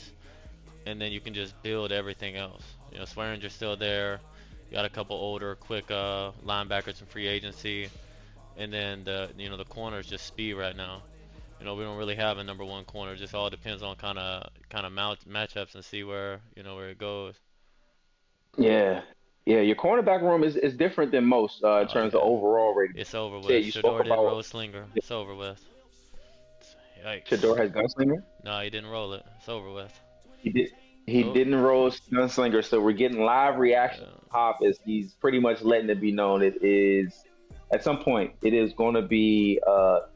and then you can just build everything else. Swearinger's still there. You got a couple older, quick linebackers in free agency. And then the corner is just speed right now. We don't really have a number 1 corner. It just all depends on kind of matchups and see where where it goes. Yeah, your cornerback room is different than most in terms of overall rating. It's over with. Shedeur didn't roll Slinger. It's over with. Yikes. Shedeur has Gunslinger? No, he didn't roll it. It's over with. He did. He didn't roll Gunslinger, so we're getting live reaction. Pop as he's pretty much letting it be known. It is. At some point, it is going to be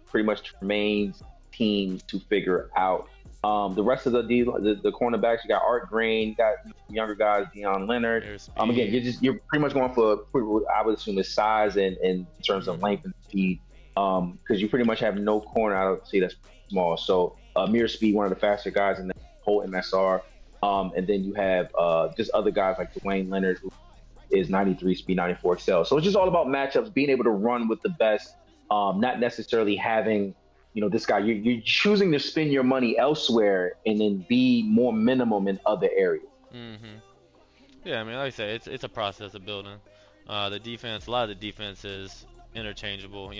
pretty much Tremaine's team to figure out. The rest of the cornerbacks, you got Art Green, you got younger guys, Deion Leonard. Again, you're pretty much going for, I would assume, his size and in terms of length and speed. because you pretty much have no corner out of the sea that's small. So Amir Speed, one of the faster guys in the whole MSR. And then you have just other guys like Dwayne Leonard, who is 93 speed, 94 excel. So it's just all about matchups, being able to run with the best, not necessarily having, this guy. You're choosing to spend your money elsewhere and then be more minimum in other areas. Mm-hmm. Yeah, I mean, like I say, it's a process of building. The defense, a lot of the defense is interchangeable.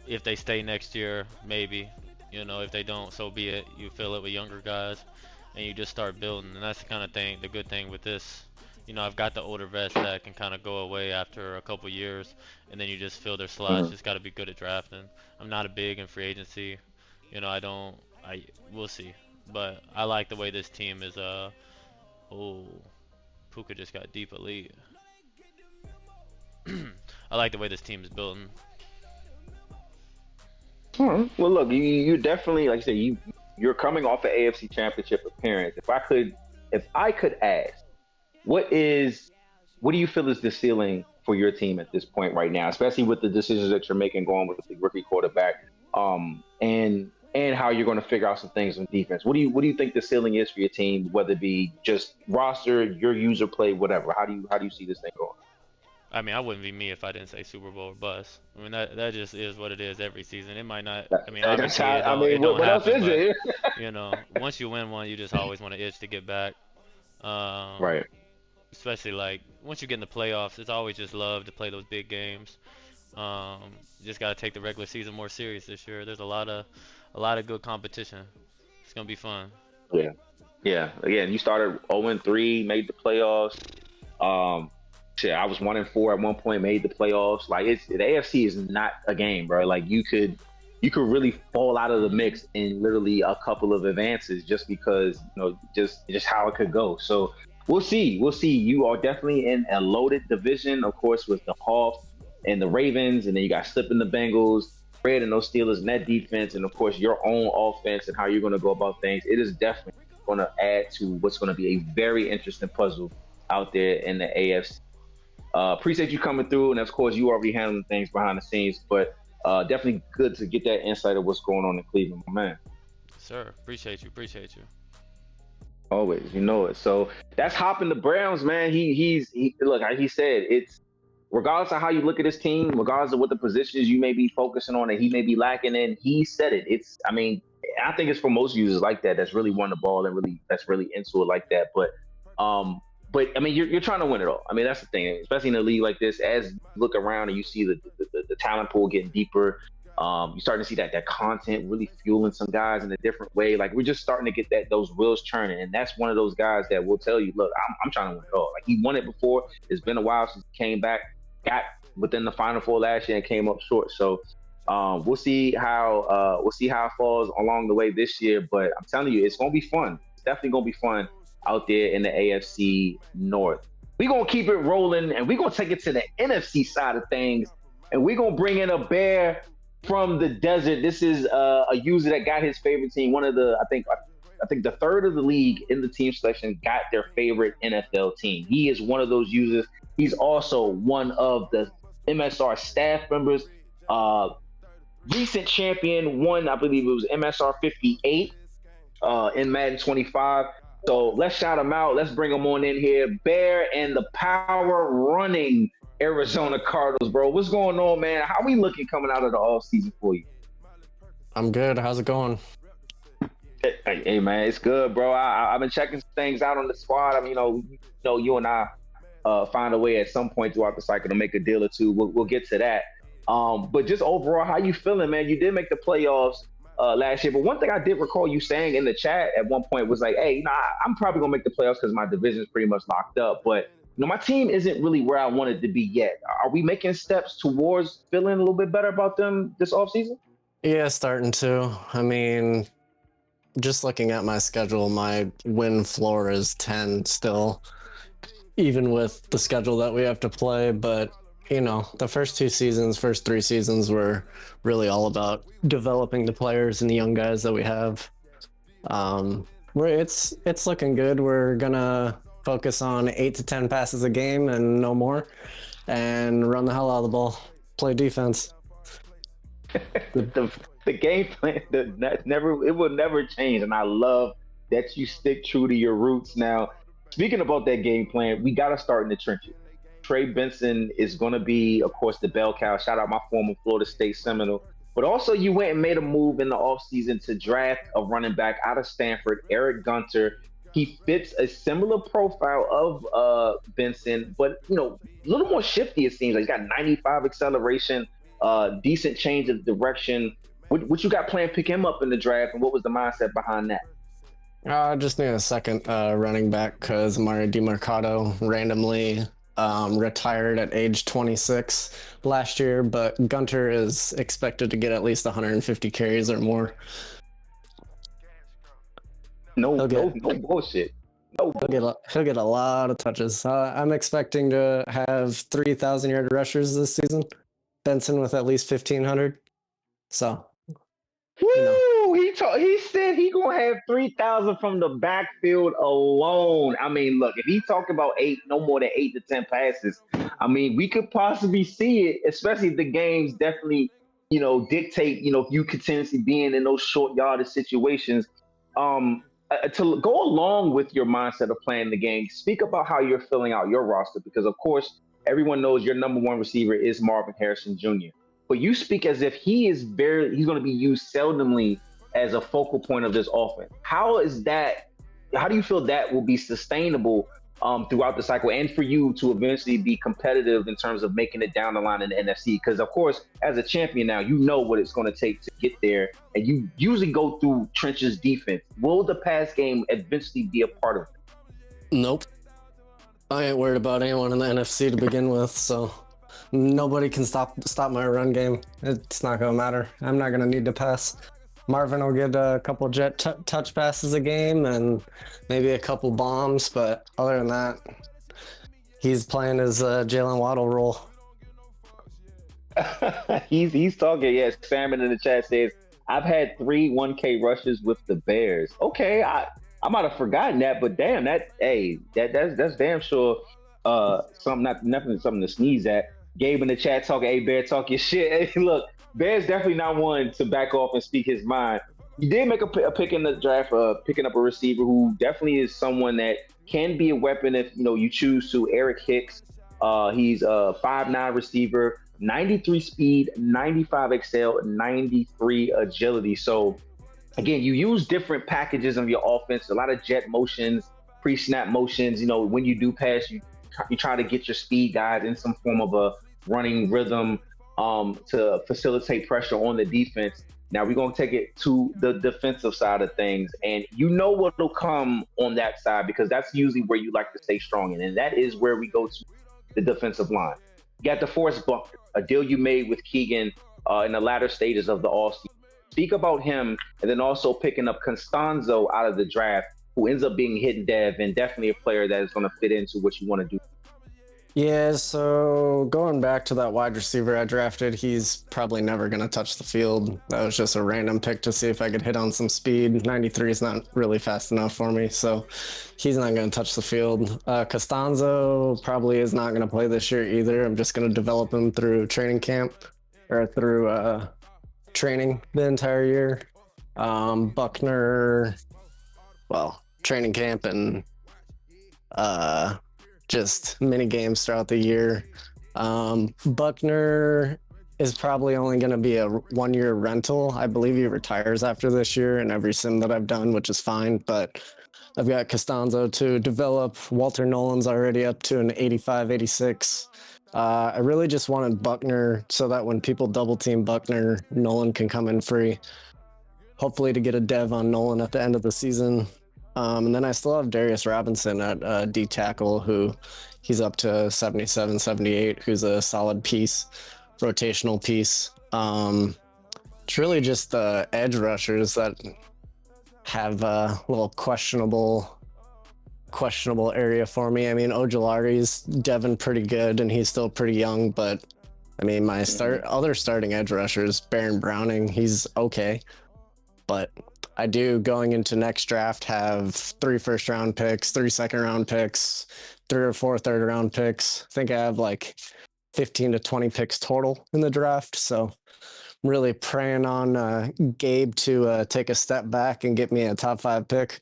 If they stay next year, maybe. If they don't, so be it. You fill it with younger guys, and you just start building. And that's the kind of thing, the good thing with this. I've got the older vets that can kind of go away after a couple years, and then you just fill their slots. Just got to be good at drafting. I'm not a big in free agency. We'll see. But I like the way this team is. Puka just got deep elite. I like the way this team is building. Well, look, you definitely, like I said, you're coming off an AFC Championship appearance. If I could ask, what do you feel is the ceiling for your team at this point right now, especially with the decisions that you're making going with the rookie quarterback, and how you're going to figure out some things on defense? What do you think the ceiling is for your team, whether it be just roster, your user play, whatever? How do you see this thing going? I mean, I wouldn't be me if I didn't say Super Bowl or bust. I mean, that just is what it is every season. It might not. I mean, obviously, what else is it? Once you win one, you just always want to itch to get back. Right. Especially like once you get in the playoffs, it's always just love to play those big games. You just got to take the regular season more serious this year. There's a lot of good competition. It's gonna be fun. Yeah. Again, you started 0-3, made the playoffs. I was 1-4 at one point, made the playoffs. Like the AFC is not a game, bro. Like you could really fall out of the mix in literally a couple of advances just because just how it could go. So we'll see. You are definitely in a loaded division, of course, with the Hawks and the Ravens, and then you got slipping the Bengals, Fred and those Steelers and that defense, and of course your own offense and how you're going to go about things. It is definitely going to add to what's going to be a very interesting puzzle out there in the AFC. Appreciate you coming through, and of course you already handling things behind the scenes, but definitely good to get that insight of what's going on in Cleveland, my man. Sir, appreciate you. Always, it. So that's hopping the Browns, man. He look, like he said, it's regardless of how you look at his team, regardless of what the positions you may be focusing on and he may be lacking in, he said it. I think it's for most users like that. That's really won the ball and that's really into it like that. But I mean, you're trying to win it all. I mean, that's the thing, especially in a league like this. As you look around and you see the talent pool getting deeper, you're starting to see that content really fueling some guys in a different way. Like we're just starting to get those wheels churning, and that's one of those guys that will tell you, look, I'm trying to win it all. Like he won it before. It's been a while since he came back, got within the Final Four last year and came up short. So we'll see how it falls along the way this year. But I'm telling you, it's gonna be fun. It's definitely gonna be fun out there in the AFC North. We're going to keep it rolling, and we're going to take it to the NFC side of things, and we're going to bring in a bear from the desert. This is a user that got his favorite team. One of the, I think the third of the league in the team selection got their favorite NFL team. He is one of those users. He's also one of the MSR staff members. Recent champion, won, I believe it was MSR 58 in Madden 25. So let's shout him out. Let's bring him on in here. Bear and the power running Arizona Cardinals, bro. What's going on, man? How we looking coming out of the offseason for you? I'm good. How's it going? Hey man, it's good, bro. I've been checking things out on the squad. I mean, you and I find a way at some point throughout the cycle to make a deal or two. We'll get to that. But just overall, how you feeling, man? You did make the playoffs last year, but one thing I did recall you saying in the chat at one point was like, hey, I'm probably gonna make the playoffs because my division is pretty much locked up, but my team isn't really where I wanted to be yet. Are we making steps towards feeling a little bit better about them this offseason? Yeah, starting to. I mean, just looking at my schedule, my win floor is 10 still, even with the schedule that we have to play. But the first 3 seasons were really all about developing the players and the young guys that we have. It's looking good. We're gonna focus on 8 to 10 passes a game and no more, and run the hell out of the ball, play defense. The game plan, it will never change, and I love that you stick true to your roots. Now, speaking about that game plan, we got to start in the trenches. Trey Benson is going to be, of course, the bell cow. Shout out my former Florida State Seminole. But also, you went and made a move in the offseason to draft a running back out of Stanford, Eric Gunter. He fits a similar profile of Benson, but a little more shifty. It seems like he's got 95 acceleration, decent change of direction. What you got planned? Pick him up in the draft, and what was the mindset behind that? I just need a second running back because Amari DiMercado randomly retired at age 26 last year, but Gunter is expected to get at least 150 carries or more. No bullshit. He'll get a lot of touches. I'm expecting to have 3,000-yard rushers this season. Benson with at least 1,500. So. Woo! He said he gonna have 3,000 from the backfield alone. I mean, look, if he talked about no more than 8 to 10 passes, I mean, we could possibly see it, especially if the games definitely, dictate, if you continuously being in those short yardage situations. To go along with your mindset of playing the game, speak about how you're filling out your roster, because of course everyone knows your number one receiver is Marvin Harrison Jr. But you speak as if he's going to be used seldomly as a focal point of this offense. How do you feel that will be sustainable throughout the cycle, and for you to eventually be competitive in terms of making it down the line in the NFC? Because of course, as a champion now, you know what it's going to take to get there, and you usually go through trenches defense. Will the pass game eventually be a part of it? Nope. I ain't worried about anyone in the NFC to begin with, so nobody can stop my run game. It's not gonna matter. I'm not gonna need to pass. Marvin will get a couple jet touch passes a game and maybe a couple bombs, but other than that, he's playing his Jalen Waddle role. he's talking. Yes, Salmon in the chat says, "I've had 3 1K rushes with the Bears." Okay, I might have forgotten that, but damn, that's damn sure nothing to sneeze at. Gabe in the chat talking, "Hey Bear, talk your shit." Hey, look, Bear's definitely not one to back off and speak his mind. You did make a pick in the draft, picking up a receiver who definitely is someone that can be a weapon if you choose to. Eric Hicks, he's a 5'9" receiver, 93 speed, 95 excel, 93 agility. So again, you use different packages of your offense, a lot of jet motions, pre-snap motions. When you do pass, you try to get your speed guys in some form of a running rhythm to facilitate pressure on the defense. Now we're going to take it to the defensive side of things, and what'll come on that side, because that's usually where you like to stay strong in, and that is where we go to the defensive line. You got DeForest Buckner, a deal you made with Keegan in the latter stages of the offseason. Speak about him, and then also picking up Costanzo out of the draft, who ends up being hidden dev and definitely a player that is going to fit into what you want to do. Yeah, so going back to that wide receiver I drafted, he's probably never going to touch the field. That was just a random pick to see if I could hit on some speed. 93 is not really fast enough for me, so he's not going to touch the field. Costanzo probably is not going to play this year either. I'm just going to develop him through training camp, or through training the entire year. Buckner, well, training camp and just mini games throughout the year. Buckner is probably only going to be a 1-year rental. I believe he retires after this year in every sim that I've done, which is fine, but I've got Costanzo to develop. Walter Nolan's already up to an 85, 86. I really just wanted Buckner so that when people double team Buckner, Nolan can come in free. Hopefully to get a dev on Nolan at the end of the season. And then I still have Darius Robinson at D tackle, who he's up to 77, 78, who's a solid piece, rotational piece. It's really just the edge rushers that have a little questionable area for me. I mean, Ojulari's Devin pretty good, and he's still pretty young, but I mean, my other starting edge rushers, Baron Browning, he's okay, but I do, going into next draft, have 3 first-round picks, 3 second-round picks, 3 or 4 third-round picks. I think I have like 15 to 20 picks total in the draft, so really praying on Gabe to take a step back and get me a top 5 pick.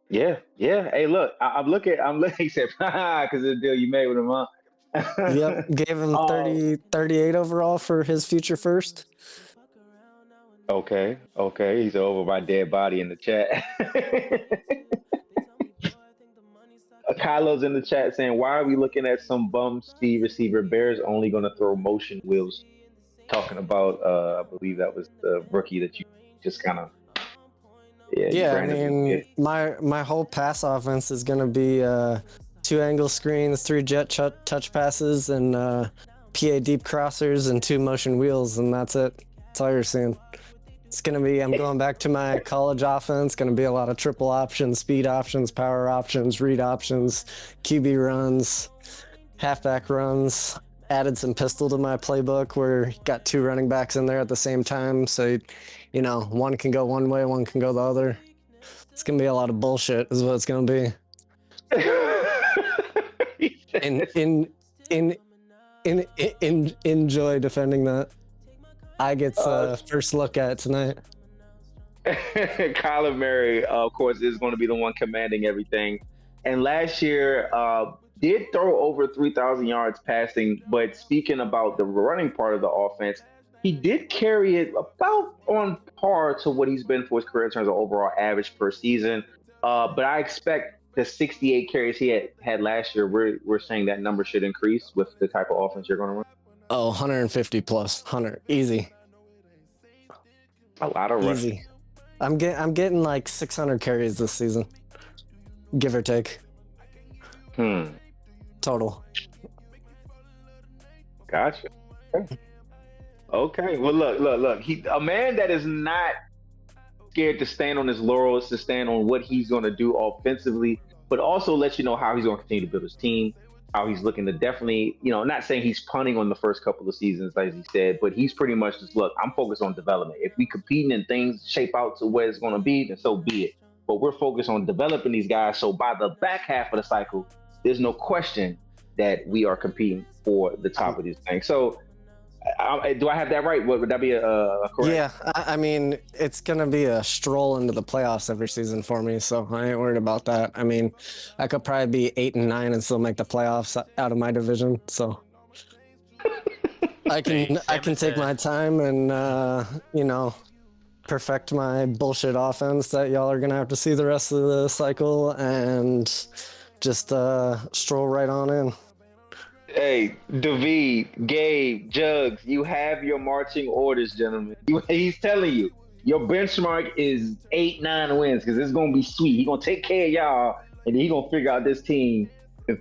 Yeah. Hey, look, I'm looking. He said, because of the deal you made with him, huh? Yep, gave him 38 overall for his future first. Okay. He's over my dead body in the chat. Kylo's in the chat saying, why are we looking at some bum speed receiver? Bears only going to throw motion wheels. Talking about, I believe that was the rookie that you just kind of. Yeah, I mean, my whole pass offense is going to be 2 angle screens, 3 jet touch passes, and PA deep crossers and 2 motion wheels, and that's it. That's all you're seeing. It's going to be, I'm going back to my college offense, going to be a lot of triple options, speed options, power options, read options, QB runs, halfback runs. Added some pistol to my playbook where you got 2 running backs in there at the same time. So, you know, one can go one way, one can go the other. It's going to be a lot of bullshit is what it's going to be. Enjoy defending that. I get first look at it tonight. Kyler Murray, of course, is going to be the one commanding everything. And last year, did throw over 3,000 yards passing, but speaking about the running part of the offense, he did carry it about on par to what he's been for his career in terms of overall average per season. But I expect the 68 carries he had last year, we're saying that number should increase with the type of offense you're going to run. Oh, 150 plus, 100, easy. A lot of runs. Easy. I'm getting like 600 carries this season, give or take. Total. Gotcha. Okay. Well, look. A man that is not scared to stand on his laurels, to stand on what he's going to do offensively, but also let you know how he's going to continue to build his team, how he's looking to definitely, you know, not saying he's punting on the first couple of seasons, as he said, but he's pretty much just, look, I'm focused on development. If we competing and things shape out to where it's going to be, then so be it. But we're focused on developing these guys. So by the back half of the cycle, there's no question that we are competing for the top of this thing. So do I have that right? Would that be a correct? Yeah, I mean, it's going to be a stroll into the playoffs every season for me, so I ain't worried about that. I mean, I could probably be 8-9 and still make the playoffs out of my division, so I can take my time and, you know, perfect my bullshit offense that y'all are going to have to see the rest of the cycle and just stroll right on in. Hey, David, Gabe, Jugs, you have your marching orders, gentlemen. He's telling you, your benchmark is 8-9 wins because it's going to be sweet. He's going to take care of y'all, and then he's going to figure out this team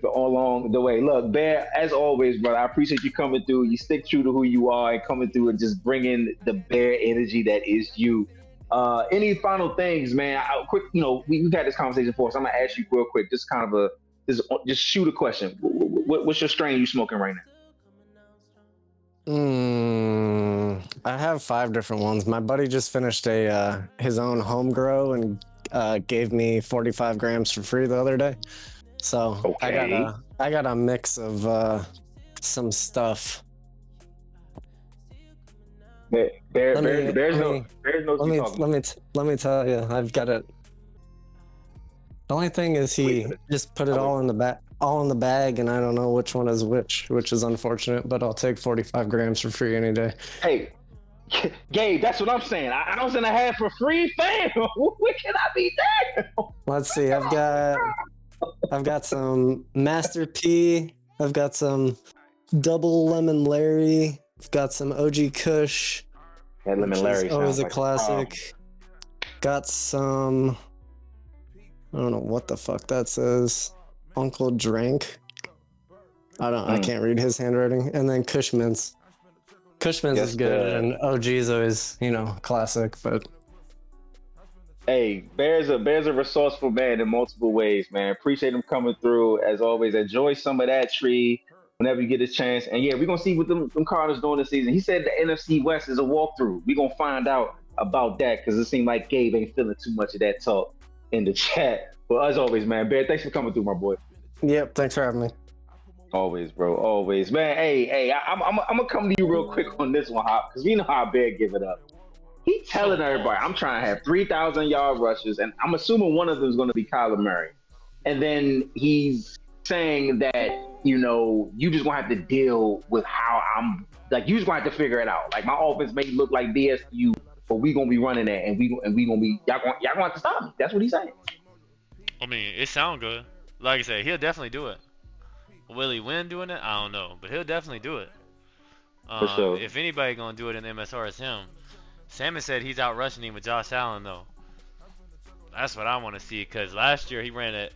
all along the way. Look, Bear, as always, brother, I appreciate you coming through. You stick true to who you are and coming through and just bringing the Bear energy that is you. Any final things, man? Quick, you know, we've had this conversation before, so I'm going to ask you real quick, just kind of just shoot a question. What's your strain you smoking right now? I have 5 different ones. My buddy just finished his own home grow and gave me 45 grams for free the other day. So okay. I got a mix of some stuff. Let me tell you, I've got it. The only thing is he just put it all in the bag, and I don't know which one is which is unfortunate, but I'll take 45 grams for free any day. Hey, Gabe, that's what I'm saying. I was in a half for free, fam. What can I be there? Let's see. I've got some Master P. I've got some Double Lemon Larry. I've got some OG Kush. That Lemon Larry is always a classic. Got some. I don't know what the fuck that says. Uncle Drank. I can't read his handwriting. And then Kush Mints. Kush Mints is good, and OG is always, you know, classic. But hey, Bear's a resourceful man in multiple ways, man. Appreciate him coming through as always. Enjoy some of that tree whenever you get a chance. And yeah, we're gonna see what them Cardinals doing this season. He said the NFC West is a walkthrough. We're gonna find out about that because it seemed like Gabe ain't feeling too much of that talk in the chat. Well, as always, man, Bear, thanks for coming through, my boy. Yep, thanks for having me. Always, bro. Always, man. Hey, I'm gonna come to you real quick on this one, Hop, because you know how Bear give it up. He telling everybody, I'm trying to have 3,000 yard rushes, and I'm assuming one of them is going to be Kyler Murray. And then he's saying that, you know, you just gonna have to deal with how I'm like. You just gonna have to figure it out. Like my offense may look like BSU, but we gonna be running that, and we gonna be y'all gonna have to stop me. That's what he's saying. I mean, it sounds good. Like I said, he'll definitely do it. Will he win doing it? I don't know, but he'll definitely do it. For sure. If anybody gonna do it in MSR, it's him. Salmon said he's out rushing him with Josh Allen though. That's what I want to see, because last year he ran it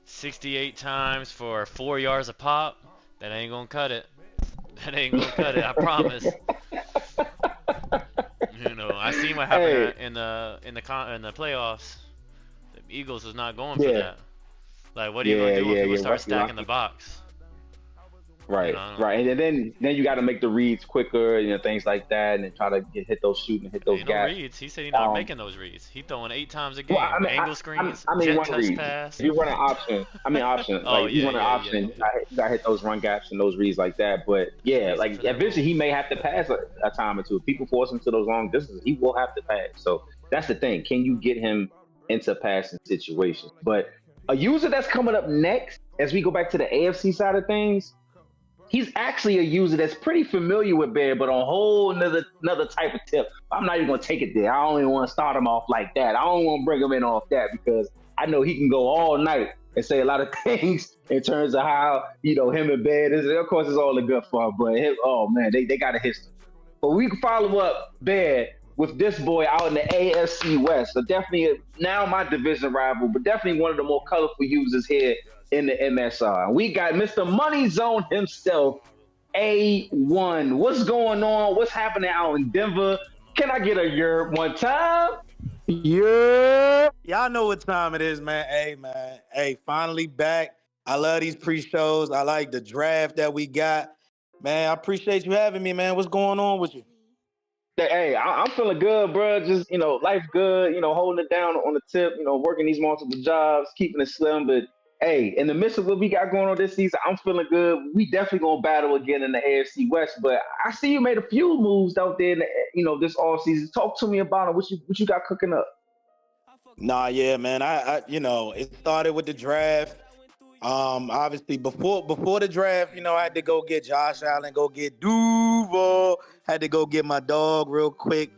68 times for 4 yards a pop. That ain't gonna cut it. That ain't gonna cut it. I promise. You know, I seen what happened in the playoffs. The Eagles was not going for that. Like, what are you gonna do if people start stacking the box? Right, right, and then you got to make the reads quicker, you know, things like that, and then try to hit those shooting and hit those gaps. Reads. He said he's not making those reads. He throwing 8 times a game. Well, I mean, angle screens, I mean jet one touch read. pass. If you run an option, you run an option. You got to hit those run gaps and those reads like that. But yeah, like eventually he may have to pass a time or two. If people force him to those long distances, he will have to pass. So that's the thing. Can you get him into passing situations? But a user that's coming up next, as we go back to the AFC side of things, he's actually a user that's pretty familiar with Bear, but on a whole another type of tip. I'm not even going to take it there. I don't even want to start him off like that. I don't want to bring him in off that, because I know he can go all night and say a lot of things in terms of how, you know, him and Bear, of course, it's all a good fun, but they got a history. But we can follow up Bear with this boy out in the AFC West. So definitely now my division rival, but definitely one of the more colorful users here in the MSR. We got Mr. Money Zone himself, A1. What's going on? What's happening out in Denver? Can I get a yerp one time? Yeah. Y'all know what time it is, man. Hey, man. Hey, finally back. I love these pre-shows. I like the draft that we got. Man, I appreciate you having me, man. What's going on with you? Hey, I'm feeling good, bro. Just, you know, life good, you know, holding it down on the tip, you know, working these multiple jobs, keeping it slim, but hey, in the midst of what we got going on this season, I'm feeling good. We definitely gonna battle again in the AFC West. But I see you made a few moves out there, this offseason. Talk to me about it. What you got cooking up? Nah, yeah, man. I it started with the draft. Obviously before the draft, I had to go get Josh Allen, go get Duval. Had to go get my dog real quick.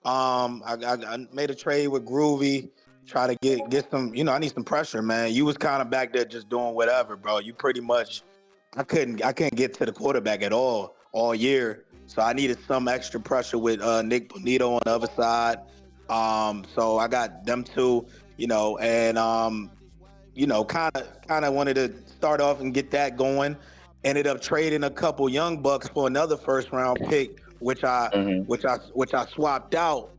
I made a trade with Groovy. Try to get some, I need some pressure, man. You was kind of back there just doing whatever, bro. You pretty much, I couldn't get to the quarterback at all year. So I needed some extra pressure with Nick Bonito on the other side. So I got them two, and kind of wanted to start off and get that going. Ended up trading a couple young bucks for another first round pick, which I swapped out.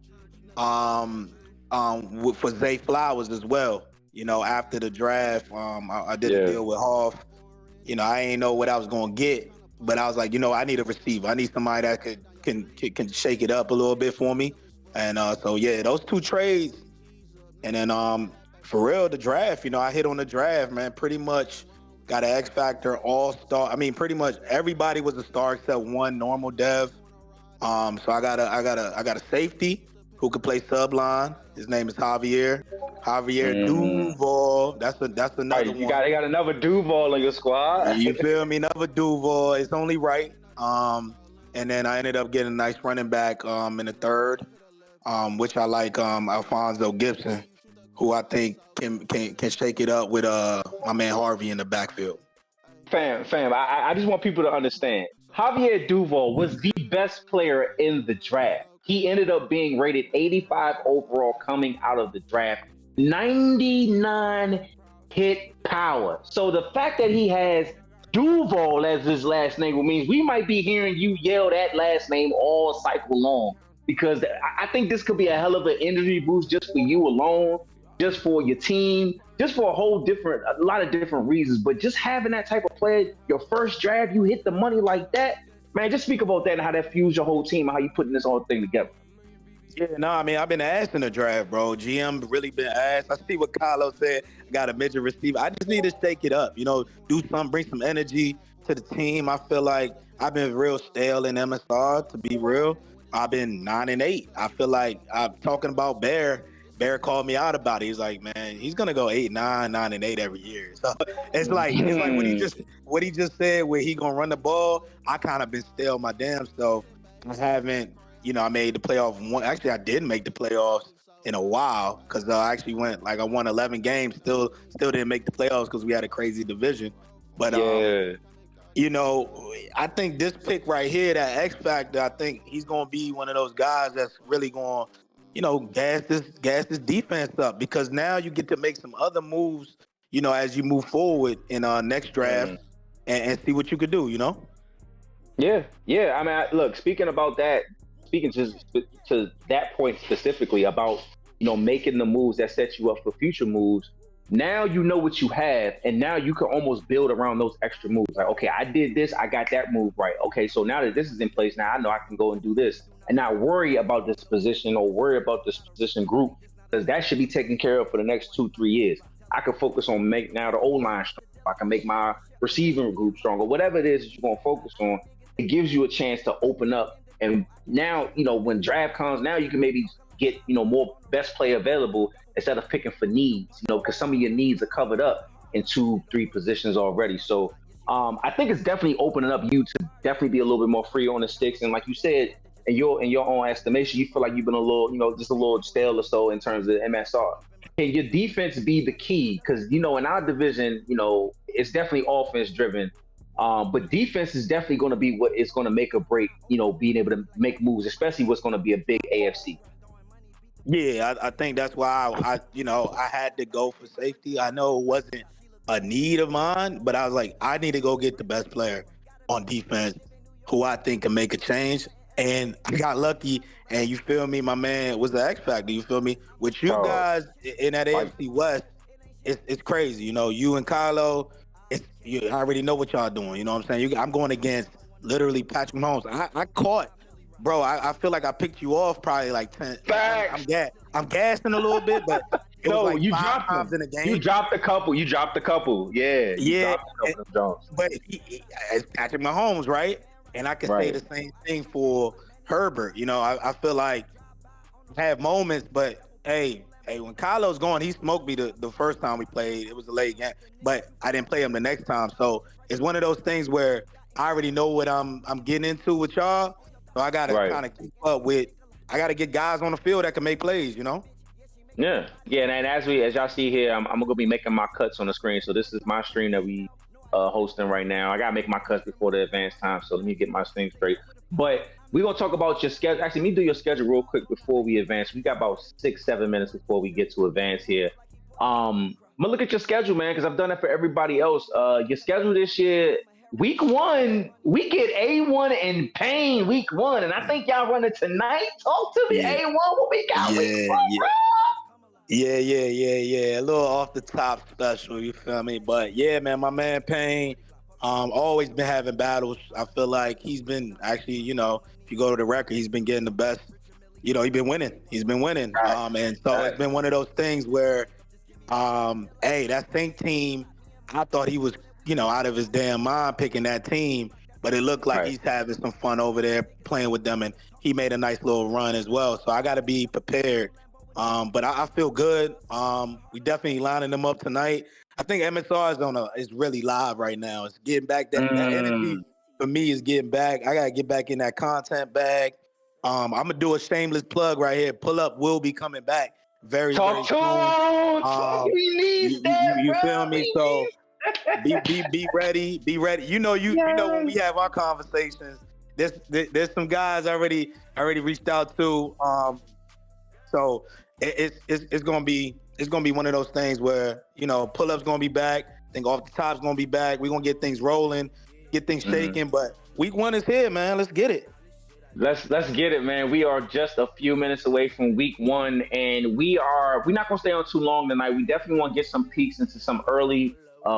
For Zay Flowers as well. After the draft, I did a deal with Hoff. I ain't know what I was gonna get, but I was like, I need a receiver. I need somebody that can shake it up a little bit for me. And so those two trades. And then for real, the draft. I hit on the draft, man. Pretty much got an X Factor all-star. I mean, pretty much everybody was a star except one normal dev. So I got a safety who could play subline. His name is Javier Duval. That's another one. You got another Duval in your squad. You feel me? Another Duval. It's only right. And then I ended up getting a nice running back in the third, which I like Alfonso Gibson, who I think can shake it up with my man Harvey in the backfield. Fam, I just want people to understand. Javier Duval was the best player in the draft. He ended up being rated 85 overall coming out of the draft. 99 hit power. So the fact that he has Duval as his last name means we might be hearing you yell that last name all cycle long, because I think this could be a hell of an energy boost just for you alone, just for your team, just for a lot of different reasons. But just having that type of player, your first draft, you hit the money like that, man, just speak about that and how that fuels your whole team and how you putting this whole thing together. Yeah, no, I mean, I've been asked in the draft, bro. GM really been asked. I see what Kylo said. I got a midget receiver. I just need to shake it up, do something, bring some energy. to the team. I feel like I've been real stale in MSR, to be real. I've been 9-8. I feel like I'm talking about Bear. Bear called me out about it. He's like, man, he's gonna go 8-9, 9-8 every year. So it's like what he just said, where he gonna run the ball. I kind of been stale my damn self. I haven't, I made the playoff one. Actually, I didn't make the playoffs in a while because I actually I won 11 games. Still didn't make the playoffs because we had a crazy division. But I think this pick right here, that X Factor, I think he's gonna be one of those guys that's really gonna, gas this defense up, because now you get to make some other moves, as you move forward in next draft and see what you could do, Yeah. I mean, look, speaking about that, speaking to that point specifically about, making the moves that set you up for future moves. Now you know what you have, and now you can almost build around those extra moves. Like, okay, I did this, I got that move right. Okay, so now that this is in place, now I know I can go and do this and not worry about this position or worry about this position group, because that should be taken care of for the next 2-3 years. I can focus on make now the O-line strong. I can make my receiving group stronger. Whatever it is that you're going to focus on, it gives you a chance to open up. And now, when draft comes, now you can maybe get, more best player available instead of picking for needs, because some of your needs are covered up in 2-3 positions already. So I think it's definitely opening up you to definitely be a little bit more free on the sticks. And like you said, in your own estimation, you feel like you've been a little, just a little stale or so in terms of MSR. Can your defense be the key? Because, in our division, it's definitely offense driven. But defense is definitely going to be what is going to make or break, being able to make moves, especially what's going to be a big AFC. Yeah, I think that's why I had to go for safety. I know it wasn't a need of mine, but I was like, I need to go get the best player on defense who I think can make a change. And I got lucky, and you feel me, my man was the X Factor, you feel me? With you guys in that AFC West, it's crazy. You and Kylo, I already know what y'all doing. You know what I'm saying? I'm going against literally Patrick Mahomes. I caught, bro, I feel like I picked you off probably like 10. I'm gassing a little bit, but it was like you 5 dropped times in the game. You dropped a couple. Yeah. But it's Patrick Mahomes, right? And I can say the same thing for Herbert. I feel like I have moments, but hey, when Kylo's going, he smoked me the first time we played. It was a late game, but I didn't play him the next time. So it's one of those things where I already know what I'm getting into with y'all. So I gotta kind of keep up with. I gotta get guys on the field that can make plays. Yeah. And as y'all see here, I'm gonna be making my cuts on the screen. So this is my stream that we hosting right now. I gotta make my cuts before the advanced time. So let me get my thing straight. But we're gonna talk about your schedule. Actually, let me do your schedule real quick before we advance. We got about 6-7 minutes before we get to advance here. I'm gonna look at your schedule, man, because I've done it for everybody else. Your schedule this year, week 1, we get A1 and Pain week 1, and I think y'all run it tonight. Talk to me, A1. What we got week 1, bro? Yeah. A little off the top special, you feel me? But yeah, man, my man Payne, always been having battles. I feel like he's been actually, if you go to the record, he's been getting the best. He's been winning. And so it's been one of those things where, that Think team, I thought he was, out of his damn mind picking that team, but it looked like he's having some fun over there playing with them, and he made a nice little run as well. So I got to be prepared. But I feel good. We definitely lining them up tonight. I think MSR is really live right now. It's getting back that energy for me is getting back. I gotta get back in that content bag. I'm gonna do a shameless plug right here. Pull Up will be coming back very soon. We need that. You feel me? So be ready. Be ready. You know when we have our conversations, there's some guys already reached out to. So it's gonna be one of those things where Pull Up's gonna be back. I think Off the Top's gonna be back. We're gonna get things rolling, get things shaking. But week 1 is here, man. Let's get it. Let's get it, man. We are just a few minutes away from week 1, and we're not gonna stay on too long tonight. We definitely want to get some peeks into some early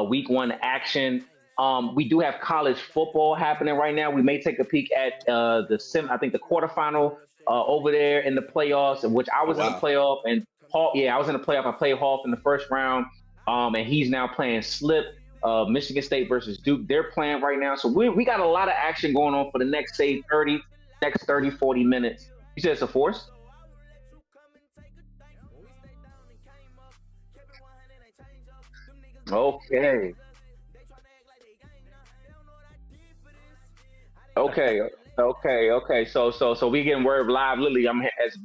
week 1 action. We do have college football happening right now. We may take a peek at the quarterfinal over there in the playoffs, in which I was in the playoff, and I was in the playoff. I played Hoff in the first round, and he's now playing Slip Michigan State versus Duke. They're playing right now. So we got a lot of action going on for the next, say, 30, 40 minutes. You said it's a force? Okay. Okay. So we getting word live. Literally, as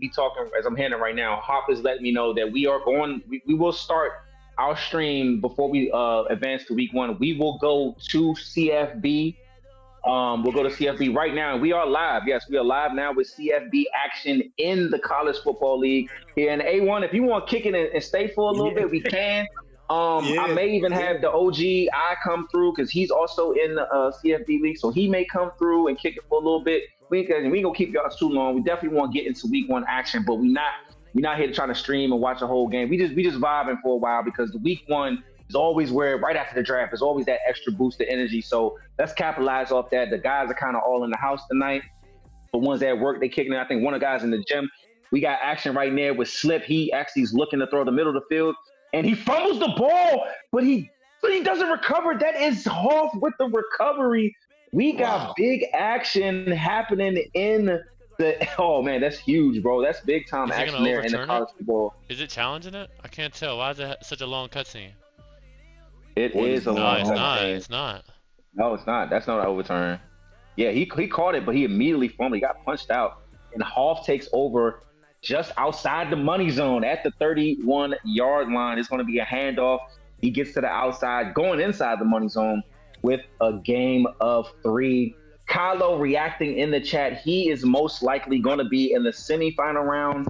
I'm hearing it right now. Hop is letting me know that we are going. We will start our stream before we advance to week 1. We will go to CFB. We'll go to CFB right now. We are live. Yes, we are live now with CFB action in the College Football League here in A1. If you want to kick it and stay for a little bit, we can. I may even have the OG I come through because he's also in the CFB league, so he may come through and kick it for a little bit. We ain't gonna keep y'all too long. We definitely want to get into week 1 action, but we're not here to try to stream and watch a whole game. We just vibing for a while because the week 1 is always where right after the draft is always that extra boost of energy. So let's capitalize off that. The guys are kind of all in the house tonight. The ones at work, they kicking it. I think one of the guys in the gym. We got action right there with Slip. He actually is looking to throw the middle of the field. And he fumbles the ball, but he doesn't recover. That is off with the recovery. We got big action happening in the. Oh man, that's huge, bro. That's big time action there in the college football. Is it challenging it? I can't tell. Why is it such a long cutscene? It is a long cutscene. It's not. No, it's not. That's not an overturn. Yeah, he caught it, but he immediately fumbled. He got punched out, and Hoff takes over. Just outside the money zone at the 31-yard line. It's going to be a handoff. He gets to the outside, going inside the money zone with a game of 3. Kylo reacting in the chat. He is most likely going to be in the semifinal round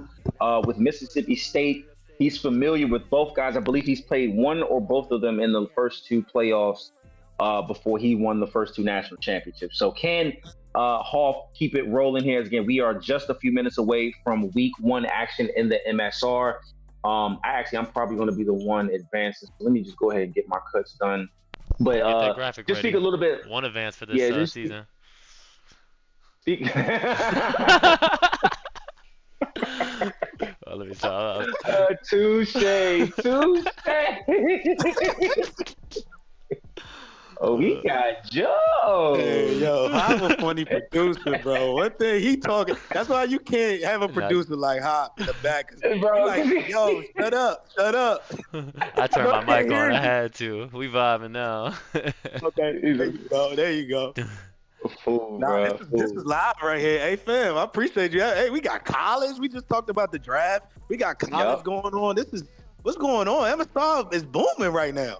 with Mississippi State. He's familiar with both guys. I believe he's played one or both of them in the first 2 playoffs before he won the first 2 national championships. So can Hoff keep it rolling here? Again, we are just a few minutes away from week 1 action in the MSR. I'm probably going to be the one advancing. So let me just go ahead and get my cuts done. But just speak a little bit. One advance for this season. Speak. Let me stop. Touche. Oh, he got Joe. Hey, yo, I'm a funny producer, bro. One thing he talking. That's why you can't have a producer like Hop in the back. Bro, like, yo, shut up. I turned my mic on. I had to. We vibing now. Okay, there you go. This is live right here. Hey, fam, I appreciate you. Hey, we got college. We just talked about the draft. We got college going on. What's going on. MSR is booming right now.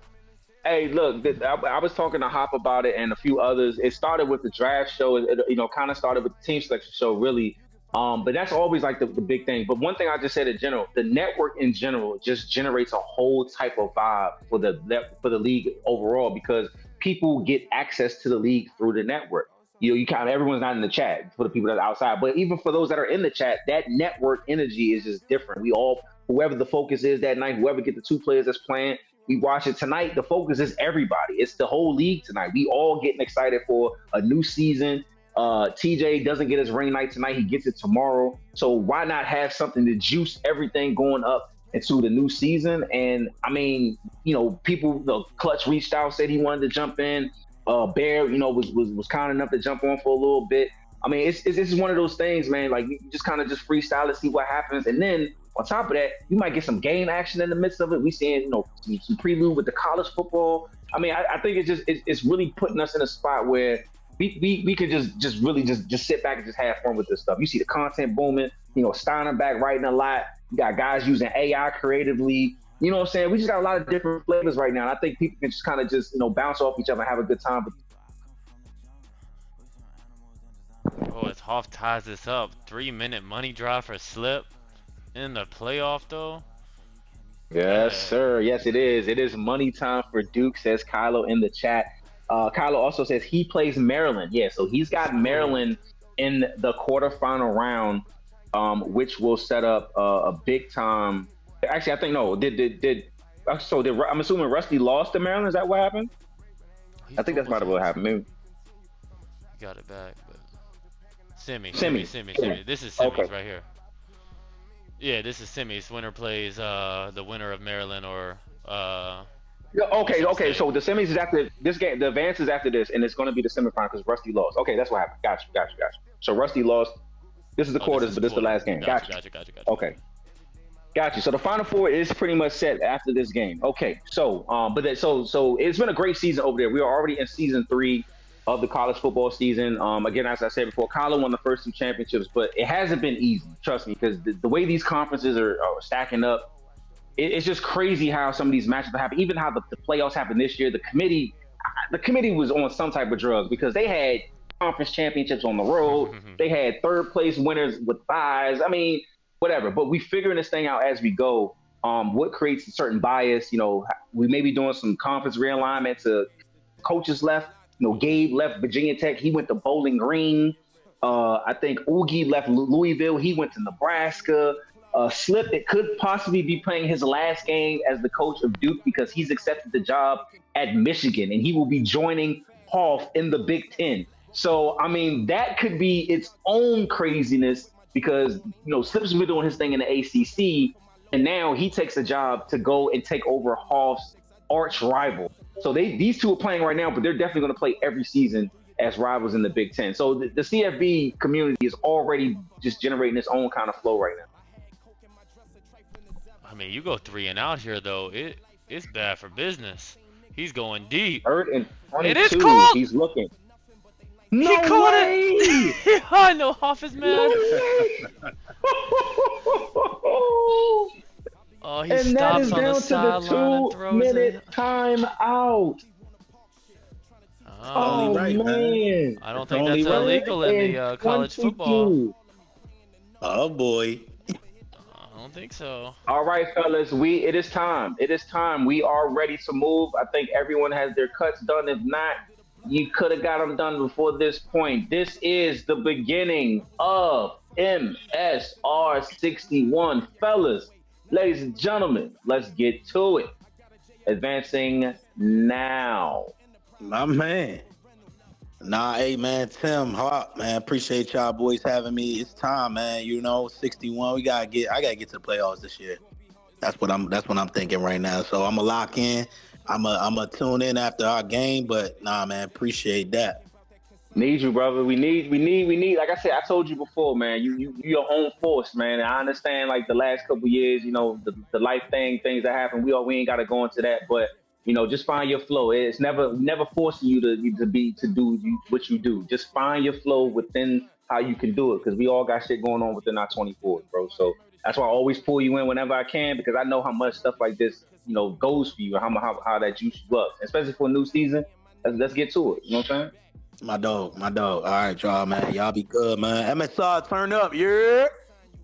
Hey, look, I was talking to Hop about it and a few others. It started with the draft show. It kind of started with the team selection show, really. But that's always like the big thing. But one thing I just said in general, the network in general just generates a whole type of vibe for the league overall because people get access to the league through the network. Everyone's not in the chat for the people that are outside, but even for those that are in the chat, that network energy is just different. Whoever the focus is that night, whoever get the 2 players that's playing, we watch it tonight. The focus is everybody. It's the whole league tonight. We all getting excited for a new season. TJ doesn't get his ring night tonight. He gets it tomorrow. So why not have something to juice everything going up into the new season? And I mean, people, the Clutch reached out, said he wanted to jump in. Bear, was kind enough to jump on for a little bit. I mean, it's just one of those things, man. Like you just kind of just freestyle and see what happens, and then on top of that, you might get some game action in the midst of it. We seeing, some prelude with the college football. I mean, I think it's really putting us in a spot where we could just really sit back and just have fun with this stuff. You see the content booming. Steiner back writing a lot. You got guys using AI creatively. You know what I'm saying? We just got a lot of different flavors right now. And I think people can just kind of bounce off each other and have a good time. Oh, as Hoff ties this up, 3-minute money drive for Slip in the playoff though. Yes, sir. Yes, it is. It is money time for Duke, says Kylo in the chat. Kylo also says he plays Maryland. Yeah, so he's got Maryland in the quarterfinal round, which will set up a big time. Actually, I think no. I'm assuming Rusty lost to Maryland. Is that what happened? I think that's probably what happened. Maybe. Got it back, but semi. This is semis right here. Yeah, this is semis. Winner plays the winner of Maryland or Okay. So the semis is after this game. The advance is after this, and it's going to be the semifinal because Rusty lost. Okay, that's what happened. Got you. So Rusty lost. This is the quarters, but this is the last game. Got you. Okay. Got you. So the Final Four is pretty much set after this game. Okay. So, so it's been a great season over there. We are already in season 3 of the college football season. Again, as I said before, Kyler won the first 2 championships, but it hasn't been easy. Trust me, because the way these conferences are stacking up, it's just crazy how some of these matchups happen. Even how the playoffs happened this year. The committee was on some type of drugs because they had conference championships on the road. They had 3rd place winners with buys. I mean, whatever. But we figuring this thing out as we go. What creates a certain bias? We may be doing some conference realignment to coaches left. Gabe left Virginia Tech. He went to Bowling Green. I think Oogie left Louisville. He went to Nebraska. Slip, it could possibly be playing his last game as the coach of Duke because he's accepted the job at Michigan, and he will be joining Hoff in the Big Ten. So, I mean, that could be its own craziness because, Slip's been doing his thing in the ACC, and now he takes a job to go and take over Hoff's arch rival. So these two are playing right now, but they're definitely going to play every season as rivals in the Big Ten. So the CFB community is already just generating its own kind of flow right now. I mean, you go 3 and out here though. It's bad for business. He's going deep. 3rd and 22. It is called. He's looking. No he called way! It. I know Hoff is mad. Oh, he and stops that is on the sideline and throws it. 2-minute timeout. Oh, right, man. I don't think that's illegal in the college football. Oh boy. I don't think so. All right, fellas, it is time. It is time. We are ready to move. I think everyone has their cuts done. If not, you could have got them done before this point. This is the beginning of MSR 61. Fellas, ladies and gentlemen, let's get to it. Advancing now. My man. Nah, hey man, Tim, Hawk, man, appreciate y'all boys having me. It's time, man. 61. I gotta get to the playoffs this year. That's what I'm thinking right now. So I'm gonna lock in. I'm gonna tune in after our game, but nah, man, appreciate that. Need you, brother. We need. Like I said, I told you before, man. You your own force, man. And I understand, like the last couple years, the life things that happen. We ain't got to go into that, but just find your flow. It's never forcing you to do what you do. Just find your flow within how you can do it, because we all got shit going on within our 24s, bro. So that's why I always pull you in whenever I can, because I know how much stuff like this, goes for you, and how that juice you up, especially for a new season. Let's get to it. You know what I'm saying? My dog. All right, y'all, man. Y'all be good, man. MSR, turn up, yeah.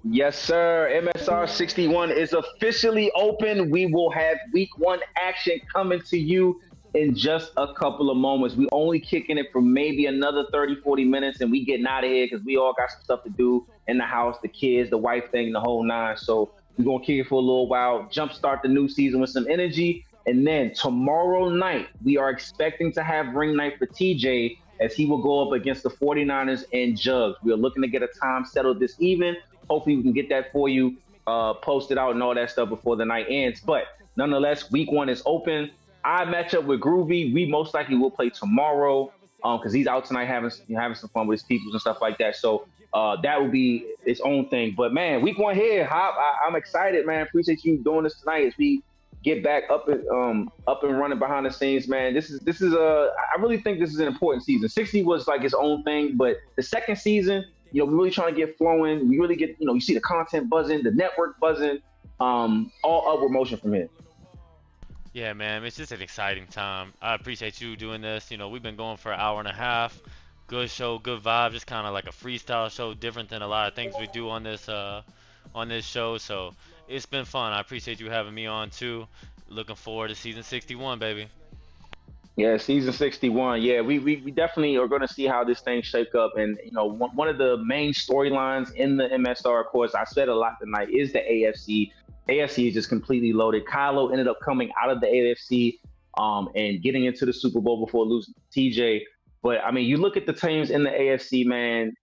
Yes, sir. MSR 61 is officially open. We will have week 1 action coming to you in just a couple of moments. We only kicking it for maybe another 30, 40 minutes, and we getting out of here because we all got some stuff to do in the house, the kids, the wife thing, the whole 9. So we're going to kick it for a little while, jumpstart the new season with some energy. And then tomorrow night, we are expecting to have ring night for TJ as he will go up against the 49ers and Jugs. We are looking to get a time settled this evening. Hopefully we can get that for you, posted out and all that stuff before the night ends. But nonetheless, week 1 is open. I match up with Groovy. We most likely will play tomorrow because he's out tonight having some fun with his peoples and stuff like that. So that will be its own thing. But man, week 1 here, Hop, I'm excited, man. Appreciate you doing this tonight as we get back up and running behind the scenes, man. This is I really think this is an important season. 60 was like its own thing, but the second season, we're really trying to get flowing. We really get, you see the content buzzing, the network buzzing, all upward motion from here. Yeah, man, it's just an exciting time. I appreciate you doing this. We've been going for an hour and a half. Good show, good vibe, just kind of like a freestyle show, different than a lot of things we do on this show. So it's been fun. I appreciate you having me on too. Looking forward to season 61, baby. Yeah, season 61. Yeah, we definitely are going to see how this thing shake up. And, one of the main storylines in the MSR, of course, I said a lot tonight, is the AFC. AFC is just completely loaded. Kylo ended up coming out of the AFC and getting into the Super Bowl before losing to TJ. But, I mean, you look at the teams in the AFC, man,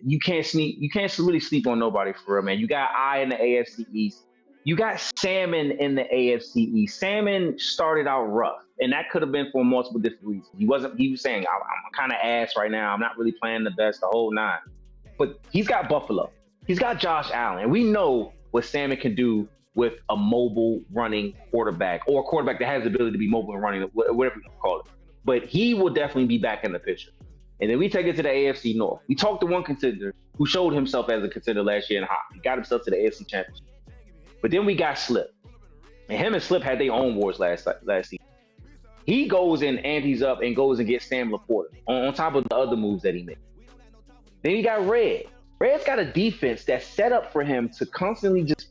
you can't really sleep on nobody for real, man. You got I in the AFC East. you got Salmon in the AFC East. Salmon started out rough, and that could have been for multiple different reasons. He was saying, I'm kind of ass right now. I'm not really playing the best, the whole nine. But he's got Buffalo. He's got Josh Allen. And we know what Salmon can do with a mobile running quarterback, or a quarterback that has the ability to be mobile and running, whatever you call it. But he will definitely be back in the picture. And then we take it to the AFC North. We talked to one contender who showed himself as a contender last year in hockey. He got himself to the AFC Championship. But then we got Slip. And him and Slip had their own wars last season. He goes and antes up and goes and gets Sam Laporta on top of the other moves that he made. Then you got Red. Red's got a defense that's set up for him to constantly just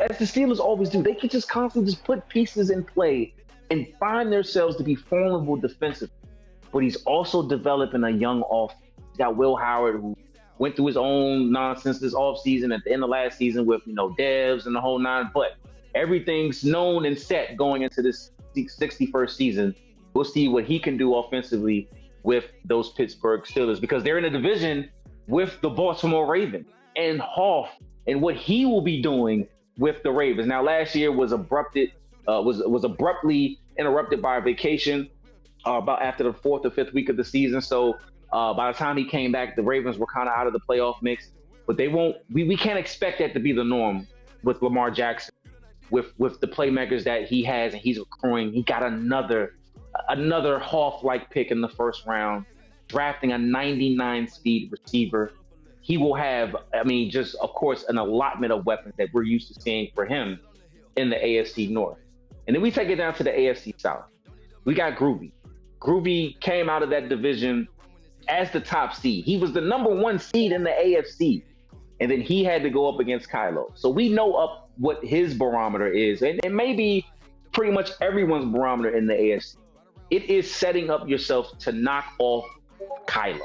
as the Steelers always do, they can just constantly just put pieces in play and find themselves to be vulnerable defensively. But he's also developing a young offense. He's got Will Howard, who went through his own nonsense this offseason at the end of last season with, devs and the whole nine. But everything's known and set going into this 61st season. We'll see what he can do offensively with those Pittsburgh Steelers, because they're in a division with the Baltimore Ravens and Hoff and what he will be doing with the Ravens. Now, last year was abruptly interrupted by a vacation about after the 4th or 5th week of the season. So by the time he came back, the Ravens were kind of out of the playoff mix. But they won't. We can't expect that to be the norm with Lamar Jackson, with the playmakers that he has and he's accruing. He got another Hoff-like pick in the first round, drafting a 99 speed receiver. He will have, just of course, an allotment of weapons that we're used to seeing for him in the AFC North. And then we take it down to the AFC South. We got Groovy. Groovy came out of that division as the top seed. He was the number 1 seed in the AFC. And then he had to go up against Kylo. So we know up what his barometer is. And maybe pretty much everyone's barometer in the AFC. It is setting up yourself to knock off Kylo.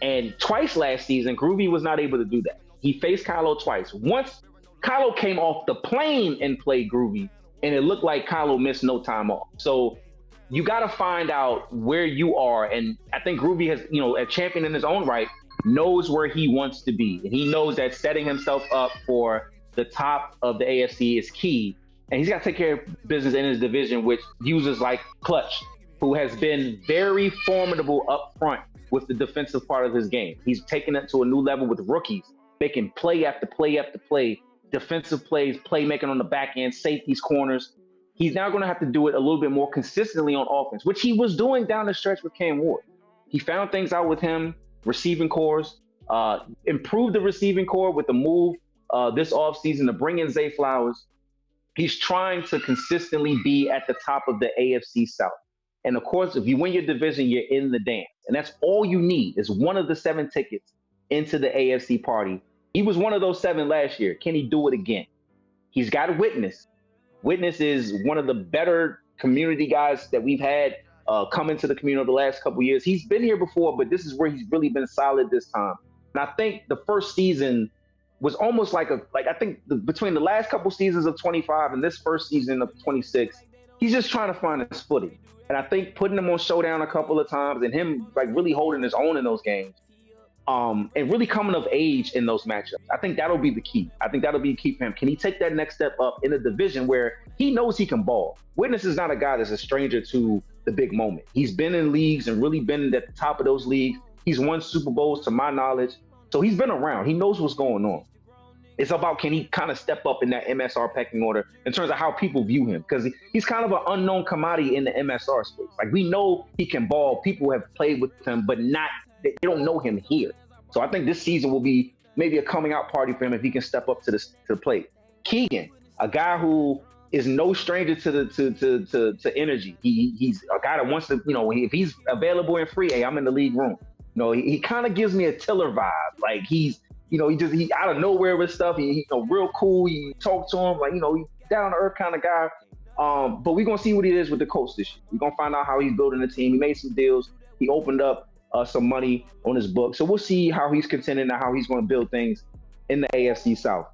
And twice last season, Groovy was not able to do that. He faced Kylo twice. Once Kylo came off the plane and played Groovy, and it looked like Kylo missed no time off. So you got to find out where you are. And I think Groovy has, a champion in his own right, knows where he wants to be. And he knows that setting himself up for the top of the AFC is key. And he's got to take care of business in his division with users like Clutch, who has been very formidable up front with the defensive part of his game. He's taken it to a new level with rookies, making play after play after play, defensive plays, playmaking on the back end, safeties, corners. He's now going to have to do it a little bit more consistently on offense, which he was doing down the stretch with Cam Ward. He found things out with him, receiving cores, improved the receiving core with the move this offseason to bring in Zay Flowers. He's trying to consistently be at the top of the AFC South. And of course, if you win your division, you're in the dance. And that's all you need is one of the 7 tickets into the AFC party. He was one of those 7 last year. Can he do it again? He's got Witness. Witness is one of the better community guys that we've had come into the community over the last couple of years. He's been here before, but this is where he's really been solid this time. And I think the first season was almost between the last couple seasons of 25 and this first season of 26, he's just trying to find his footing. And I think putting him on Showdown a couple of times and him really holding his own in those games, and really coming of age in those matchups, I think that'll be the key. I think that'll be key for him. Can he take that next step up in a division where he knows he can ball? Witness is not a guy that's a stranger to the big moment. He's been in leagues and really been at the top of those leagues. He's won Super Bowls to my knowledge. So he's been around. He knows what's going on. It's about, can he kind of step up in that MSR pecking order in terms of how people view him? Because he's kind of an unknown commodity in the MSR space. We know he can ball. People have played with him, but they don't know him here. So I think this season will be maybe a coming out party for him if he can step up to the plate. Keegan, a guy who is no stranger to energy. He's a guy that wants to, if he's available and free, hey, I'm in the league room. He kind of gives me a Tiller vibe. He's he out of nowhere with stuff. He's real cool. You talk to him he's down to earth kind of guy. But we're gonna see what he is with the Colts this year. We're gonna find out how he's building the team. He made some deals. He opened up some money on his book. So we'll see how he's contending and how he's going to build things in the AFC South.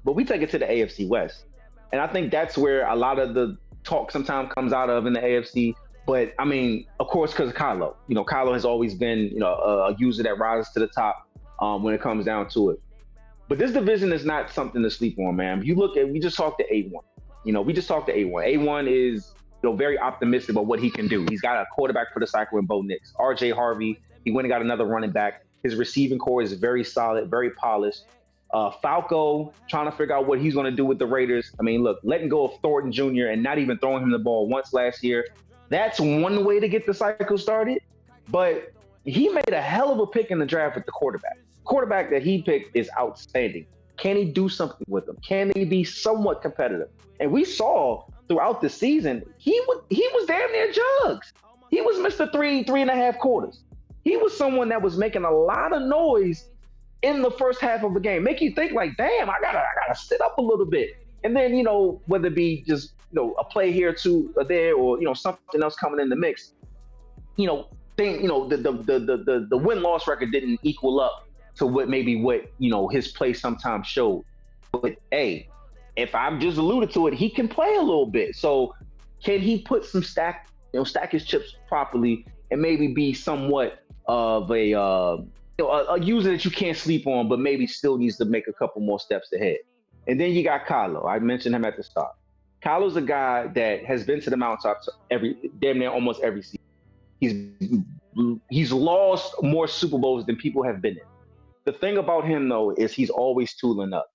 But we take it to the AFC West. And I think that's where a lot of the talk sometimes comes out of in the AFC. But of course, because of Kylo. Kylo has always been, a user that rises to the top when it comes down to it. But this division is not something to sleep on, man. If you look at, we just talked to A1. We just talked to A1. A1 is very optimistic about what he can do. He's got a quarterback for the cycle in Bo Nix. RJ Harvey, he went and got another running back. His receiving core is very solid, very polished. Falco, trying to figure out what he's going to do with the Raiders. I mean, look, letting go of Thornton Jr. and not even throwing him the ball once last year, that's one way to get the cycle started. But he made a hell of a pick in the draft with the quarterback. Quarterback that he picked is outstanding. Can he do something with him? Can he be somewhat competitive? And we saw throughout the season, he was damn near jugs. He was Mr. 3.5 quarters. He was someone that was making a lot of noise in the first half of the game. Make you think like, damn, I gotta sit up a little bit. And then, whether it be just, a play here, two or there, or, something else coming in the mix, the win-loss record didn't equal up to what his play sometimes showed. But hey, if I'm just alluded to it, he can play a little bit. So can he put some stack his chips properly and maybe be somewhat of a user that you can't sleep on, but maybe still needs to make a couple more steps ahead. And then you got Kylo. I mentioned him at the start. Kylo's a guy that has been to the mountaintop damn near almost every season. He's lost more Super Bowls than people have been in. The thing about him, though, is he's always tooling up,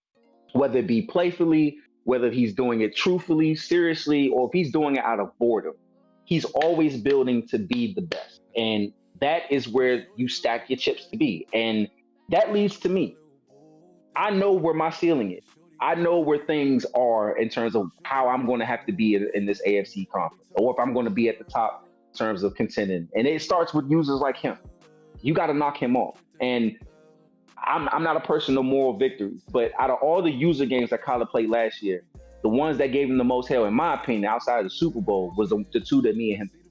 whether it be playfully, whether he's doing it truthfully, seriously, or if he's doing it out of boredom. He's always building to be the best. And that is where you stack your chips to be. And that leads to me. I know where my ceiling is. I know where things are in terms of how I'm going to have to be in this AFC conference, or if I'm going to be at the top in terms of contending. And it starts with users like him. You got to knock him off. And I'm not a person of moral victories, but out of all the user games that Kyler played last year, the ones that gave him the most hell, in my opinion, outside of the Super Bowl, was the two that me and him did.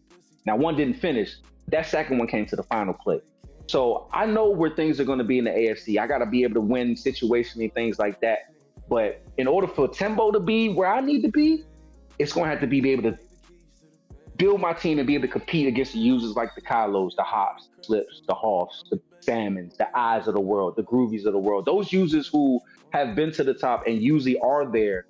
Now, one didn't finish. That second one came to the final play. So I know where things are going to be in the AFC. I got to be able to win situationally, things like that. But in order for Timbo to be where I need to be, it's going to have to be able to build my team and be able to compete against the users like the Kylos, the Hops, the Slips, the Hoffs, the Salmons, the Eyes of the world, the Groovies of the world. Those users who have been to the top and usually are there,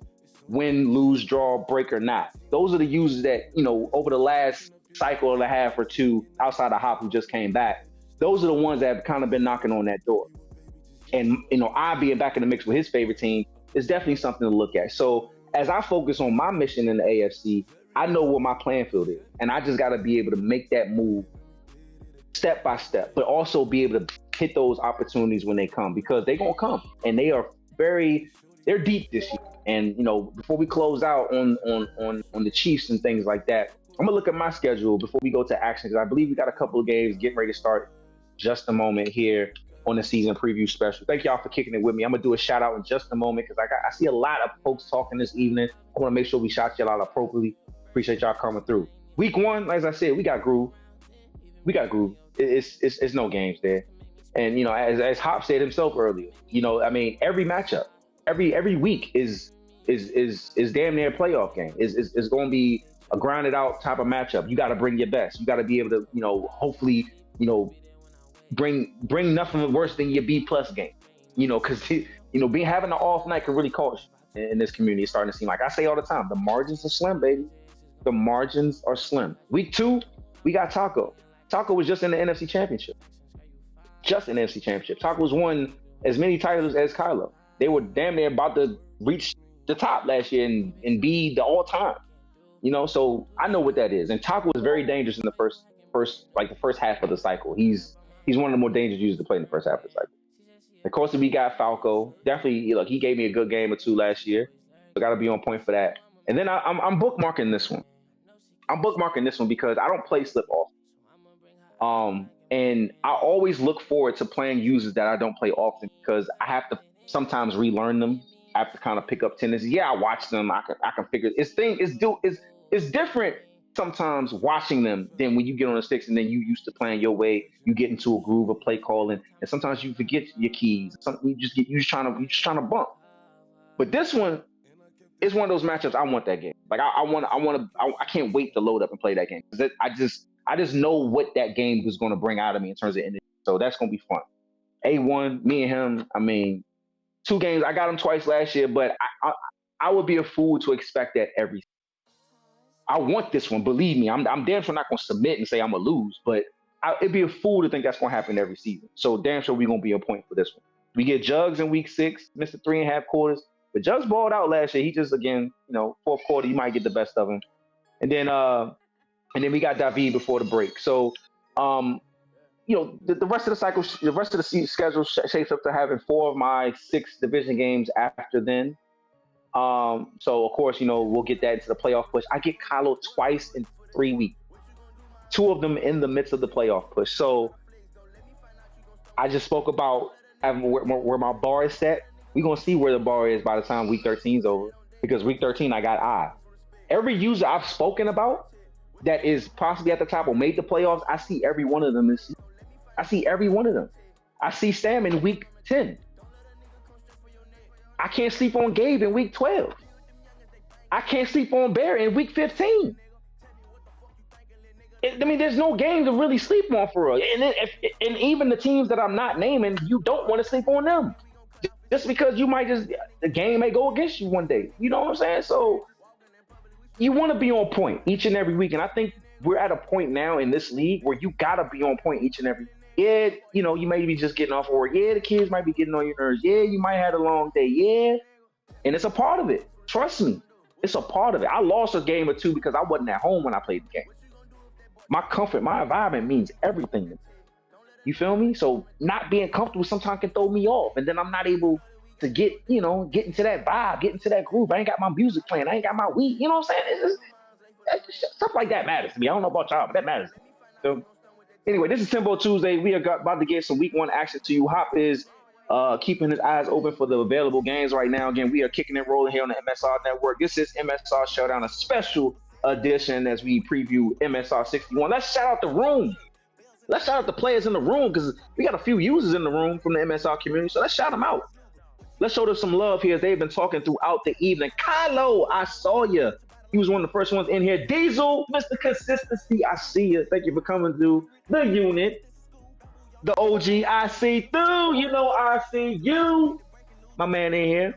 win, lose, draw, break or not. Those are the users that, over the last cycle and a half or two, outside of Hop who just came back, those are the ones that have kind of been knocking on that door. And, I being back in the mix with his favorite team is definitely something to look at. So as I focus on my mission in the AFC, I know what my playing field is. And I just got to be able to make that move step by step, but also be able to hit those opportunities when they come, because they're going to come. And they're deep this year. And, before we close out on the Chiefs and things like that, I'm going to look at my schedule before we go to action, because I believe we got a couple of games getting ready to start just a moment here on the season preview special. Thank y'all for kicking it with me. I'm going to do a shout out in just a moment, because I see a lot of folks talking this evening. I want to make sure we shout y'all out appropriately. Appreciate y'all coming through. Week one, as I said, we got groove. It's no games there. And, as Hop said himself earlier, every matchup, every week is damn near a playoff game. Is going to be a grounded out type of matchup. You got to bring your best. You got to be able to, hopefully, bring nothing worse than your B+ game. Because having an off night can really cost you in this community. It's starting to seem like, I say all the time, the margins are slim, baby. The margins are slim. Week 2, we got Taco. Taco was just in the NFC Championship. Taco was won as many titles as Kylo. They were damn near about to reach the top last year and be the all-time. So I know what that is. And Taco was very dangerous in the first half of the cycle. He's one of the more dangerous users to play in the first half of the cycle. Of course, we got Falco. Definitely, he gave me a good game or two last year. So got to be on point for that. And then I'm bookmarking this one. Because I don't play Slip often. And I always look forward to playing users that I don't play often, because I have to sometimes relearn them. I have to kind of pick up tendencies. Yeah, I watch them. I can figure it's different sometimes watching them than when you get on the sticks and then you used to playing your way. You get into a groove of play calling, and sometimes you forget your keys. You just trying to bump. But this one is one of those matchups. I want that game. Like I can't wait to load up and play that game, because I just know what that game is going to bring out of me in terms of energy. So that's going to be fun. A1, me and him. 2 games. I got them twice last year, but I would be a fool to expect that every. I want this one. Believe me, I'm damn sure not going to submit and say I'm gonna lose, but it'd be a fool to think that's going to happen every season. So damn sure we're going to be a point for this one. We get Jugs in week 6, missed 3.5 quarters. But Jugs balled out last year. He just, again, fourth quarter, you might get the best of him. And then we got David before the break. So, the rest of the cycle, the rest of the season schedule shapes up to having 4 of my 6 division games after then. So, of course, we'll get that into the playoff push. I get Kylo twice in 3 weeks. 2 of them in the midst of the playoff push. So, I just spoke about where my bar is set. We're going to see where the bar is by the time week 13 is over. Because week 13, I got eyes. Every user I've spoken about that is possibly at the top or made the playoffs, I see every one of them this season. I see every one of them. I see Sam in week 10. I can't sleep on Gabe in week 12. I can't sleep on Bear in week 15. There's no game to really sleep on for real. And even the teams that I'm not naming, you don't want to sleep on them. Just because the game may go against you one day. You know what I'm saying? So you want to be on point each and every week. And I think we're at a point now in this league where you got to be on point each and every week. Yeah, you may be just getting off work. Yeah, the kids might be getting on your nerves. Yeah, you might have a long day. Yeah. And it's a part of it. Trust me. It's a part of it. I lost a game or 2 because I wasn't at home when I played the game. My comfort, my environment means everything to me. You feel me? So not being comfortable sometimes can throw me off. And then I'm not able to get into that vibe, get into that groove. I ain't got my music playing. I ain't got my weed. You know what I'm saying? Stuff like that matters to me. I don't know about y'all, but that matters to me. So anyway, this is Timbo Tuesday. We are about to get some week 1 action to you. Hop is keeping his eyes open for the available games right now. Again, we are kicking and rolling here on the MSR Network. This is MSR Showdown, a special edition as we preview MSR 61. Let's shout out the room. Let's shout out the players in the room because we got a few users in the room from the MSR community. So let's shout them out. Let's show them some love here as they've been talking throughout the evening. Kylo, I saw you. He was one of the first ones in here. Diesel, Mr. Consistency, I see you. Thank you for coming through the unit. The OG, I see through. I see you. My man in here.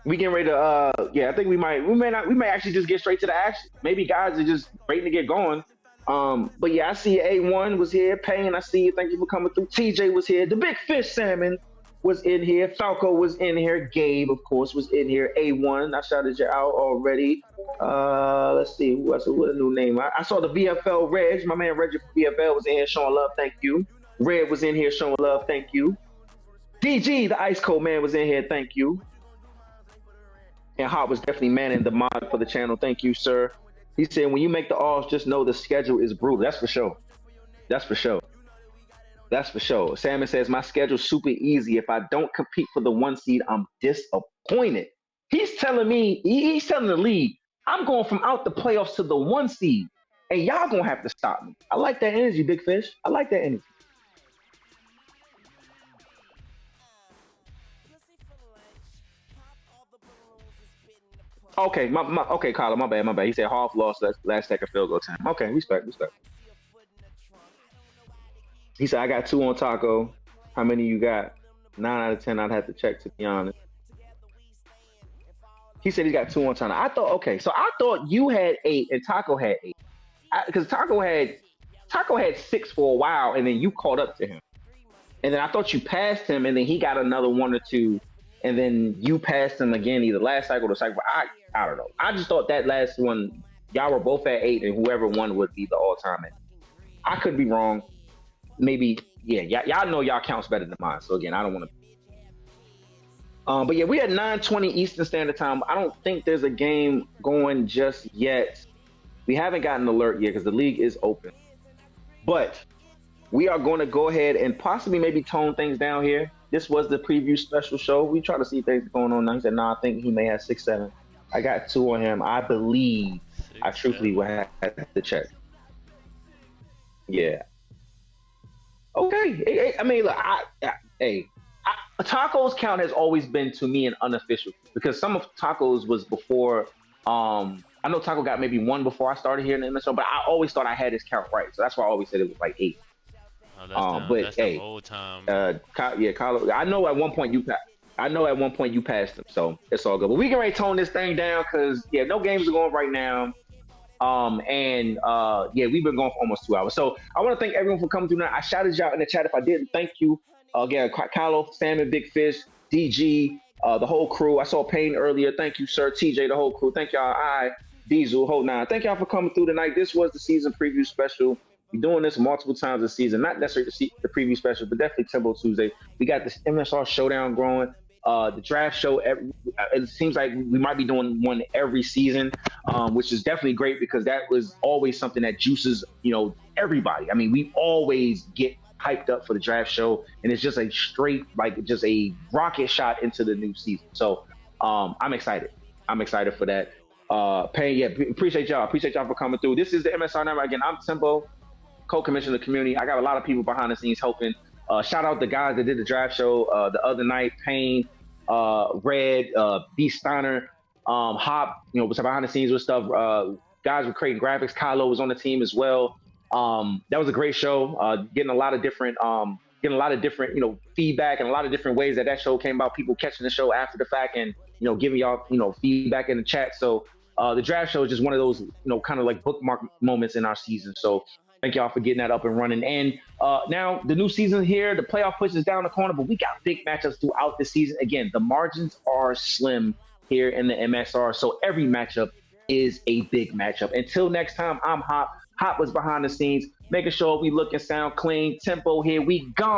We getting ready to I think we may actually just get straight to the action. Maybe guys are just waiting to get going. But yeah, I see A1 was here. Payne, I see you. Thank you for coming through. TJ was here. The Big Fish Salmon was in here. Falco was in here. Gabe, of course, was in here. A1, I shouted you out already. Let's see, what a new name. I saw the VFL Reg. My man Reggie from VFL was in here showing love. Thank you. Red was in here showing love. Thank you. DG, the Ice Cold Man, was in here. Thank you. And Hot was definitely manning the mod for the channel. Thank you, sir. He said, when you make the offs, just know the schedule is brutal. That's for sure. That's for sure. That's for sure. Salmon says, my schedule's super easy. If I don't compete for the 1 seed, I'm disappointed. He's telling me, he's telling the league, I'm going from out the playoffs to the 1 seed. And y'all going to have to stop me. I like that energy, Big Fish. I like that energy. Okay, okay, Kyler, my bad. He said half lost last second field goal time. Okay, respect. He said, I got 2 on Taco. How many you got? 9 out of 10, I'd have to check, to be honest. He said he got 2 on Taco. I thought you had 8 and Taco had 8. Because Taco had 6 for a while, and then you caught up to him. And then I thought you passed him, and then he got another 1 or 2, and then you passed him again, either last cycle or the cycle. I don't know. I just thought that last one, y'all were both at 8, and whoever won would be the all-time. I could be wrong. Maybe, yeah. Y'all know y'all counts better than mine. So again, I don't want to. But yeah, we at 9:20 Eastern Standard Time. I don't think there's a game going just yet. We haven't gotten an alert yet because the league is open. But we are going to go ahead and possibly maybe tone things down here. This was the preview special show. We try to see things going on now. He said, I think he may have 6-7. I got 2 on him. I believe. I truthfully will have to check. Yeah. Okay. I mean, look, Taco's count has always been to me an unofficial because some of Taco's was before. I know Taco got maybe 1 before I started here in the MSO, but I always thought I had his count right, so that's why I always said it was like 8. Oh, but that's hey, the old time. Kylo. I know at one point you passed him, so it's all good. But we can already tone this thing down because no games are going right now. We've been going for almost 2 hours. So I want to thank everyone for coming through now. I shouted you out in the chat. If I didn't, thank you. Again, Kylo, Salmon, Big Fish, DG, the whole crew. I saw Payne earlier. Thank you, sir. TJ, the whole crew. Thank y'all. Diesel, Hold 9. Thank y'all for coming through tonight. This was the season preview special. We're doing this multiple times this season. Not necessarily the preview special, but definitely Timbo Tuesday. We got this MSR showdown growing. The draft show, it seems like we might be doing one every season, which is definitely great because that was always something that juices, everybody. I mean, we always get hyped up for the draft show, and it's just a straight, just a rocket shot into the new season. So I'm excited. I'm excited for that. Payne, appreciate y'all. Appreciate y'all for coming through. This is the MSR Network. Again, I'm Timbo, co-commissioner of the community. I got a lot of people behind the scenes helping. Shout out the guys that did the draft show the other night, Payne, Red, B. Steiner, Hop, was behind the scenes with stuff. Guys were creating graphics. Kylo was on the team as well. That was a great show. Getting a lot of different, feedback and a lot of different ways that show came about. People catching the show after the fact and giving y'all feedback in the chat. So the draft show is just one of those kind of like bookmark moments in our season. So thank y'all for getting that up and running. And now the new season here, the playoff push is down the corner, but we got big matchups throughout the season. Again, the margins are slim here in the MSR, so every matchup is a big matchup. Until next time, I'm Hop. Hop was behind the scenes, making sure we look and sound clean. Tempo here, we gone.